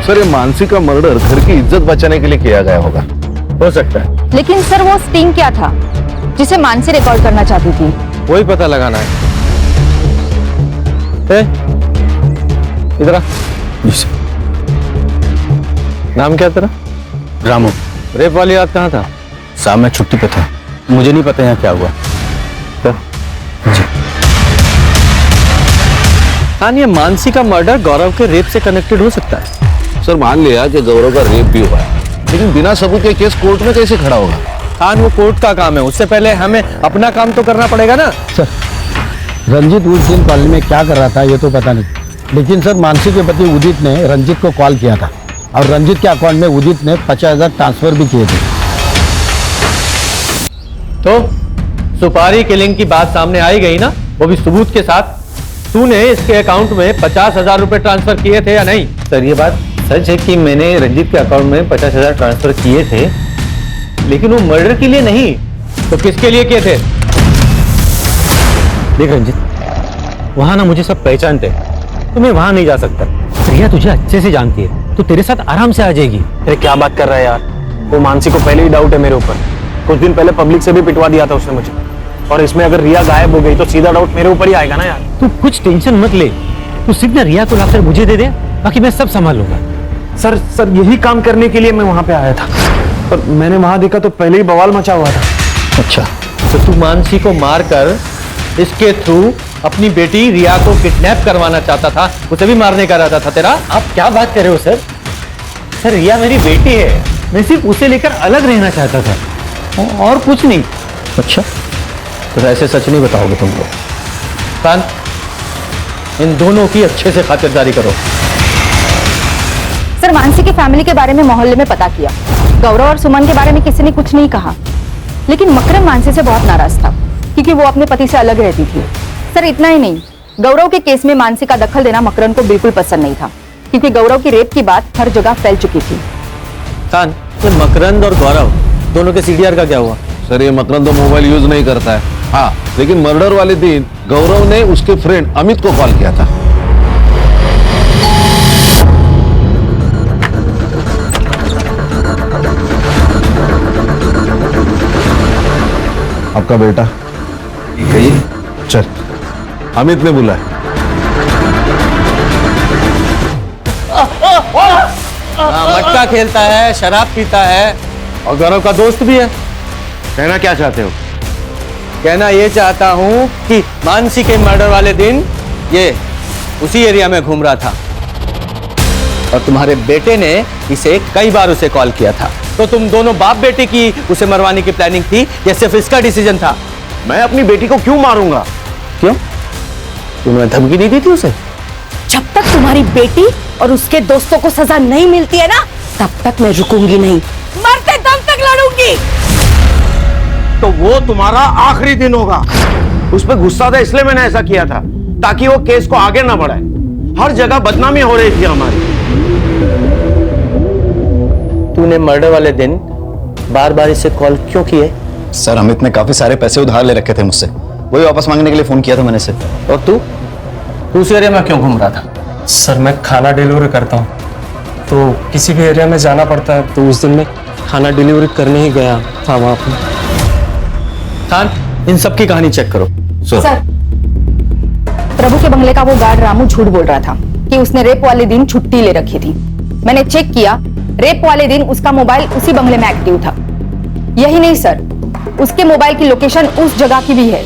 सर, ये मानसी का मर्डर घर की इज्जत बचाने के लिए किया गया होगा। हो सकता है। लेकिन सर वो स्टिंग क्या था जिसे मानसी रिकॉर्ड करना चाहती थी? वही पता लगाना है। इधर आ। नाम क्या तेरा? रामू। रेप वाली रात कहाँ था? साहब मैं छुट्टी पे था, मुझे नहीं पता यहाँ क्या हुआ। जी। हाँ, ये मानसी का मर्डर गौरव के रेप से कनेक्टेड हो सकता है। सर, मान लिया कि गौरव का रेप भी हुआ है, लेकिन बिना सबूत के केस कोर्ट में कैसे खड़ा होगा? खान, वो कोर्ट का काम है, उससे पहले हमें अपना काम तो करना पड़ेगा ना। सर, रंजीत उस दिन कॉलेज में क्या कर रहा था ये तो पता नहीं, लेकिन सर मानसी के पति उदित ने रंजीत को कॉल किया था और रंजीत के अकाउंट में उदित ने 50,000 ट्रांसफर भी किए थे। तो सुपारी किलिंग की बात सामने आई गई ना, वो भी सबूत के साथ। तूने इसके अकाउंट में 50,000 रुपए ट्रांसफर किए थे या नहीं? सर, ये बात सच है कि मैंने रंजीत के अकाउंट में 50,000 ट्रांसफर किए थे, लेकिन वो मर्डर के लिए नहीं। तो किसके लिए किए थे? देख रंजीत, वहां ना मुझे सब पहचानते, तो मैं वहां नहीं जा सकता। प्रिया तुझे अच्छे से जानती है, तो तेरे साथ आराम से आ जाएगी। अरे क्या बात कर रहा है यार, वो मानसी को पहले ही डाउट है मेरे ऊपर। कुछ दिन पहले पब्लिक से भी पिटवा दिया था उसने मुझे, और इसमें अगर रिया गायब हो गई तो सीधा डाउट मेरे ऊपर ही आएगा ना यार। तू कुछ टेंशन मत ले, तू सिर्फ ना रिया को लाकर मुझे दे दे, बाकी मैं सब संभाल लूंगा। सर यही काम करने के लिए मैं वहां पे आया था, पर मैंने वहां देखा तो पहले ही बवाल मचा हुआ था। अच्छा, तो तू मानसी को मारकर इसके थ्रू अपनी बेटी रिया को किडनैप करवाना चाहता था, उसे भी मारने का इरादा था तेरा? आप क्या बात कर रहे हो सर? सर, रिया मेरी बेटी है, मैं सिर्फ उसे लेकर अलग रहना चाहता था और कुछ नहीं। अच्छा, तो ऐसे सच नहीं बताओगे तुम लोग? खान, इन दोनों की अच्छे से खातिरदारी करो। सर, मानसी की फैमिली के बारे में मोहल्ले में पता किया। गौरव और सुमन के बारे में किसी ने कुछ नहीं कहा, लेकिन मकरम मानसी से बहुत नाराज था क्योंकि वो अपने पति से अलग रहती थी। सर, इतना ही नहीं, गौरव के केस में मानसी का दखल देना मकरम को बिल्कुल पसंद नहीं था, क्योंकि गौरव की रेप की बात हर जगह फैल चुकी थी। खान, ये मकरंद और गौरव दोनों के सीडीआर का क्या हुआ? सर, ये मकरंद तो मोबाइल यूज नहीं करता है। हाँ, लेकिन मर्डर वाले दिन गौरव ने उसके फ्रेंड अमित को कॉल किया था। आपका बेटा चल, अमित ने बुलाया। मटका खेलता है, शराब पीता है और गौरव का दोस्त भी है। कहना क्या चाहते हो? कहना ये चाहता हूं कि मानसी के मर्डर वाले दिन ये उसी एरिया में घूम रहा था और तुम्हारे बेटे ने इसे कई बार उसे कॉल किया था। तो तुम दोनों बाप बेटे की उसे मरवाने की प्लानिंग थी या सिर्फ इसका डिसीजन था? मैं अपनी बेटी को क्यों मारूंगा? क्यों? तुमने धमकी नहीं दी थी उसे? जब तक तुम्हारी बेटी और उसके दोस्तों को सजा नहीं मिलती है ना, तब तक मैं रुकूंगी नहीं, मरते दम तक लड़ूंगी। तो वो तुम्हारा आखिरी दिन होगा। उस पर गुस्सा था इसलिए मैंने ऐसा किया था, ताकि वो केस को आगे ना बढ़ाए। हर जगह बदनामी हो रही थी हमारी। तूने मर्डर वाले दिन बार बार इसे कॉल क्यों किए? सर अमित ने काफी सारे पैसे उधार ले रखे थे मुझसे, वही वापस मांगने के लिए फोन किया था मैंने इसे। और तू उस एरिया में क्यों घूम रहा था? सर मैं खाना डिलीवरी करता हूँ, तो किसी भी एरिया में जाना पड़ता है, तो उस दिन मैं खाना डिलीवरी करने ही गया था वहाँ पे। खान, इन सब की कहानी चेक करो। सर, प्रभु के बंगले का वो गार्ड रामू झूठ बोल रहा था कि उसने रेप वाले दिन छुट्टी ले रखी थी। मैंने चेक किया, रेप वाले दिन उसका मोबाइल उसी बंगले में एक्टिव था। यही नहीं सर, उसके मोबाइल की लोकेशन उस जगह की भी है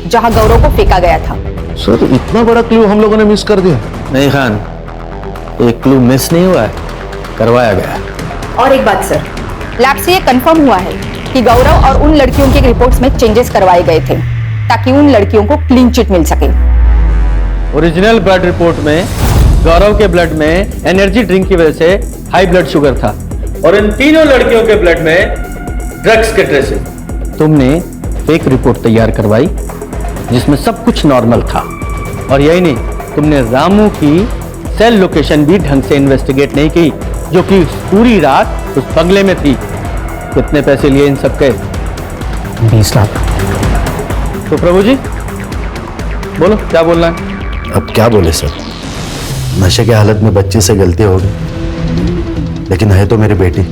जहां गौरव को फेंका गया था। सर इतना बड़ा क्लू हम लोगों ने मिस कर दिया। नहीं खान, एक क्लू मिस नहीं हुआ है, करवाया गया। और एक बात सर, लैब से ये कंफर्म हुआ है कि गौरव और उन लड़कियों के रिपोर्ट्स में चेंजेस करवाए गए थे ताकि उन लड़कियों को क्लीन चिट मिल सके। ओरिजिनल ब्लड रिपोर्ट में गौरव के ब्लड में एनर्जी ड्रिंक की वजह से हाई ब्लड शुगर था, और इन तीनों लड़कियों के ब्लड में ड्रग्स के ट्रेसेस। तुमने फेक रिपोर्ट तैयार करवाई जिसमें सब कुछ नॉर्मल था। और यही नहीं, तुमने रामू की सेल लोकेशन भी ढंग से इन्वेस्टिगेट नहीं की, जो कि पूरी रात उस बंगले में थी। कितने पैसे लिए इन सबके? 20 लाख। तो प्रभु जी बोलो, क्या बोलना है? अब क्या बोले सर, नशे की हालत में बच्चे से गलती हो गई, लेकिन है तो मेरी बेटी।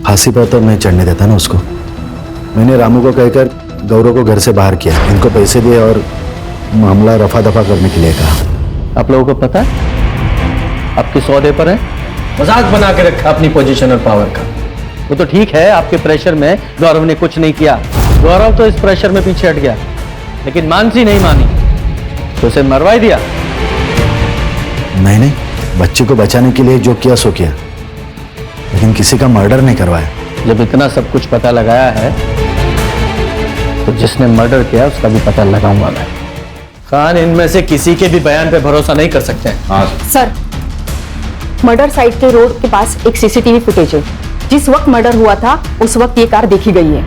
फांसी पर तो मैं चढ़ने देता ना उसको। मैंने रामू को कहकर गौरव को घर से बाहर किया, इनको पैसे दिए और मामला रफा दफा करने के लिए कहा। आप लोगों को पता है आपके सौदे पर है, मजाक बना के रखा अपनी पोजीशन और पावर का। वो तो ठीक है, आपके प्रेशर में गौरव ने कुछ नहीं किया, गौरव तो इस प्रेशर में पीछे हट गया, लेकिन मानसी नहीं मानी तो उसे मरवा ही दिया। नहीं, बच्चे को बचाने के लिए जो किया सो किया, लेकिन किसी का मर्डर नहीं करवाया। जब इतना सब कुछ पता लगाया है तो जिसने मर्डर किया उसका भी पता लगाऊंगा मैं। खान, इनमें से किसी के भी बयान पे भरोसा नहीं कर सकते। हाँ सर, मर्डर साइट के रोड के पास एक सीसीटीवी फुटेज है। जिस वक्त मर्डर हुआ था उस वक्त ये कार देखी गई है।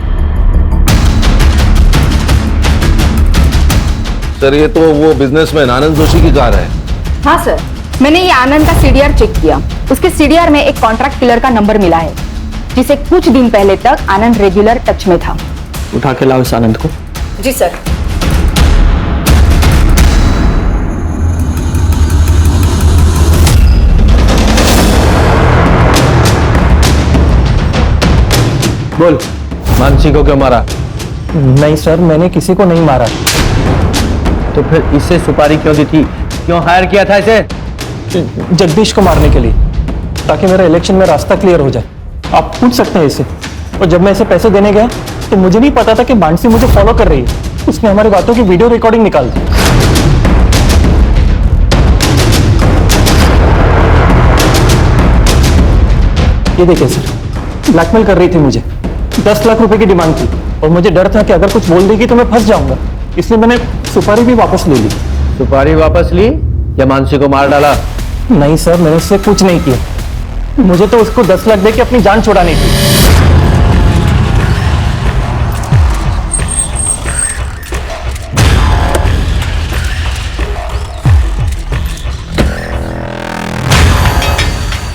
सर ये तो वो बिजनेसमैन आनंद जोशी की कार है। हाँ सर, मैंने ये आनंद का सीडीआर चेक किया। उसके सीडीआर में एक कॉन्ट्रैक्ट किलर का नंबर मिला है, जिसे कुछ दिन पहले तक आनंद रेगुलर टच में था। उठा के लाओ इस आनंद को। जी सर। बोल, मानसी को क्यों मारा? नहीं सर, मैंने किसी को नहीं मारा। तो फिर इसे सुपारी क्यों दी थी? क्यों हायर किया था इसे? जगदीश को मारने के लिए, ताकि मेरा इलेक्शन में रास्ता क्लियर हो जाए। आप पूछ सकते हैं इसे। और जब मैं इसे पैसे देने गया तो मुझे नहीं पता था कि मानसी मुझे फॉलो कर रही है। उसने हमारी बातों की वीडियो रिकॉर्डिंग निकाल दी। ये देखिए सर, ब्लैकमेल कर रही थी मुझे। 10 लाख रुपए की डिमांड थी, और मुझे डर था कि अगर कुछ बोल देगी तो मैं फंस जाऊंगा, इसलिए मैंने सुपारी भी वापस ले ली। सुपारी वापस ली या मानसी को मार डाला? नहीं सर, मैंने उससे कुछ नहीं किया। मुझे तो उसको 10 लाख देके अपनी जान छुड़ानी थी।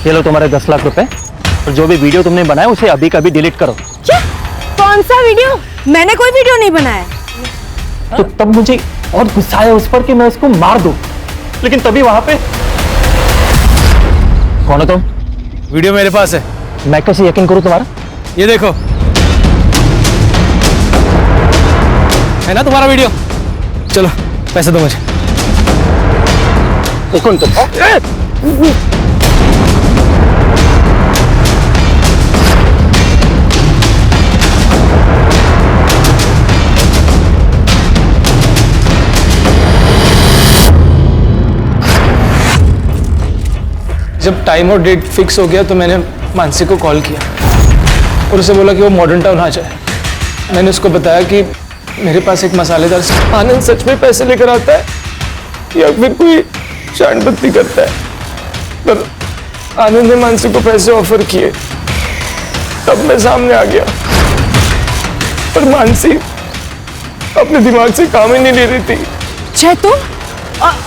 ये लो तुम्हारे 10 लाख रुपए, और जो भी वीडियो तुमने बनाया उसे अभी का अभी डिलीट करो। क्या? कौन सा वीडियो? मैंने कोई वीडियो नहीं बनाया। तो तब मुझे और गुस्सा आया उस पर कि मैं उसको मार दूं, लेकिन तभी वहां पे। कौन हो तुम? वीडियो मेरे पास है। मैं कैसे यकीन करूं तुम्हारा? ये देखो, है ना तुम्हारा वीडियो? चलो पैसे दो मुझे। कौन तुम? जब टाइम और डेट फिक्स हो गया तो मैंने मानसी को कॉल किया और उसे बोला कि वो मॉडर्न टाउन आ जाए। मैंने उसको बताया कि मेरे पास एक मसालेदार आनंद सच में पैसे लेकर आता है या फिर कोई शांडबत्ती करता है, पर आनंद ने मानसी को पैसे ऑफर किए। तब मैं सामने आ गया, पर मानसी अपने दिमाग से काम ही नहीं ले रही थी। जय तुम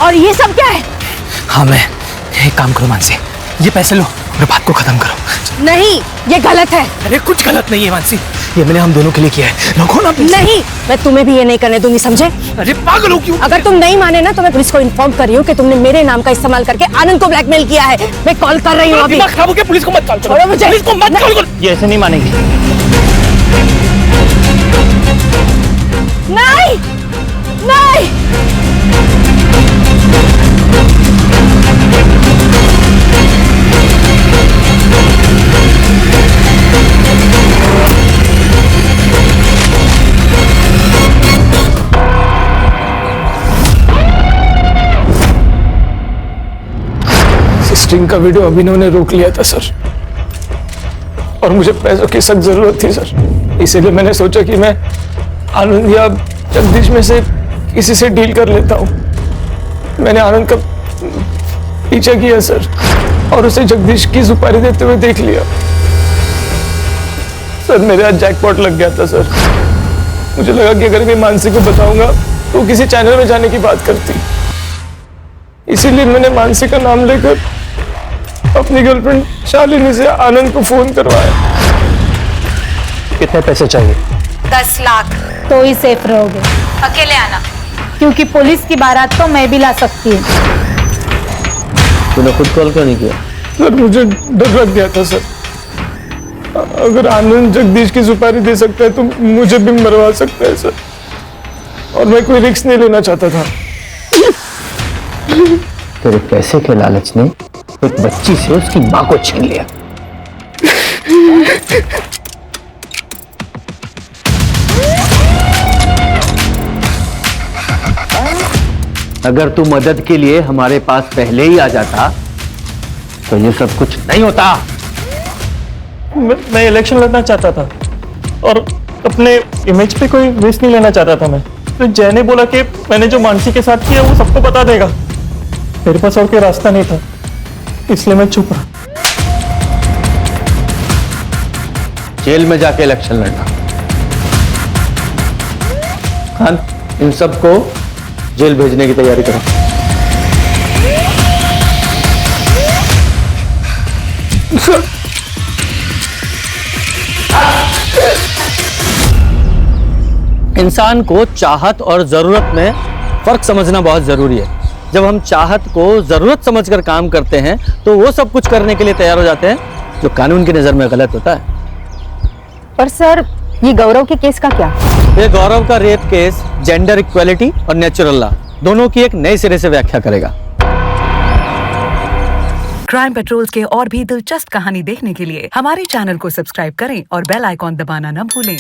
और ये सब क्या है? हाँ मैं एक काम करो मानसी, ये पैसे लो और बात को खत्म करो। नहीं, ये गलत है। अरे कुछ गलत नहीं है मानसी, ये मैंने हम दोनों के लिए किया है। रखो ना पैसे। नहीं, मैं तुम्हें भी ये नहीं करने दूंगी, समझे? अरे पागल हो क्यों? अगर तुम नहीं माने ना तो मैं पुलिस को इन्फॉर्म कर रही हूँ कि तुमने मेरे नाम का इस्तेमाल करके आनंद को ब्लैकमेल किया है। मैं कॉल कर रही हूँ अभी। दिमाग खराब हो गया, पुलिस को मत कॉल करो। छोड़ो मुझे। पुलिस को मत कॉल करो। ये ऐसे नहीं मानेंगे। नहीं, नहीं। स्ट्रिंग का वीडियो अभिनव ने रोक लिया था सर, और मुझे पैसों की सख्त जरूरत थी सर। इसीलिए मैंने सोचा कि मैं आनंद या जगदीश में से किसी से डील कर लेता हूँ। मैंने आनंद का पीछा किया सर, और उसे जगदीश की सुपारी देते हुए देख लिया सर। मेरे आज जैकपॉट लग गया था सर। मुझे लगा कि अगर मैं मानसी को बताऊंगा तो किसी चैनल में जाने की बात करती, इसीलिए मैंने मानसी का नाम लेकर अपनी गर्लफ्रेंड शालिनी से आनंद को फोन करवाया। कितने पैसे चाहिए? 10 लाख। तो ही सेफ रहोगे। अकेले आना, क्योंकि पुलिस की बारात तो मैं भी ला सकती हूँ। तूने खुद कॉल क्यों नहीं किया? सर मुझे डर लग गया था सर, अगर आनंद जगदीश की सुपारी दे सकता है तो मुझे भी मरवा सकता है सर, और मैं कोई रिस्क नहीं लेना चाहता था। तेरे पैसे के लालच ने एक बच्ची से उसकी मां को छीन लिया। अगर तू मदद के लिए हमारे पास पहले ही आ जाता तो ये सब कुछ नहीं होता। मैं इलेक्शन लड़ना चाहता था और अपने इमेज पे कोई रिस्क नहीं लेना चाहता था मैं। तो जय ने बोला कि मैंने जो मानसी के साथ किया वो सबको बता देगा। मेरे पास और कोई रास्ता नहीं था, इसलिए मैं चुप रहा। जेल में जाके इलेक्शन लड़ना। खान, इन सबको जेल भेजने की तैयारी करो। इंसान को चाहत और जरूरत में फर्क समझना बहुत जरूरी है। जब हम चाहत को जरूरत समझकर काम करते हैं तो वो सब कुछ करने के लिए तैयार हो जाते हैं जो कानून की नजर में गलत होता है। पर सर, ये गौरव के केस का क्या? ये गौरव का रेप केस जेंडर इक्वालिटी और नेचुरल लॉ दोनों की एक नए सिरे से व्याख्या करेगा। क्राइम पेट्रोल्स के और भी दिलचस्प कहानी देखने के लिए हमारे चैनल को सब्सक्राइब करें और बेल आइकॉन दबाना न भूलें।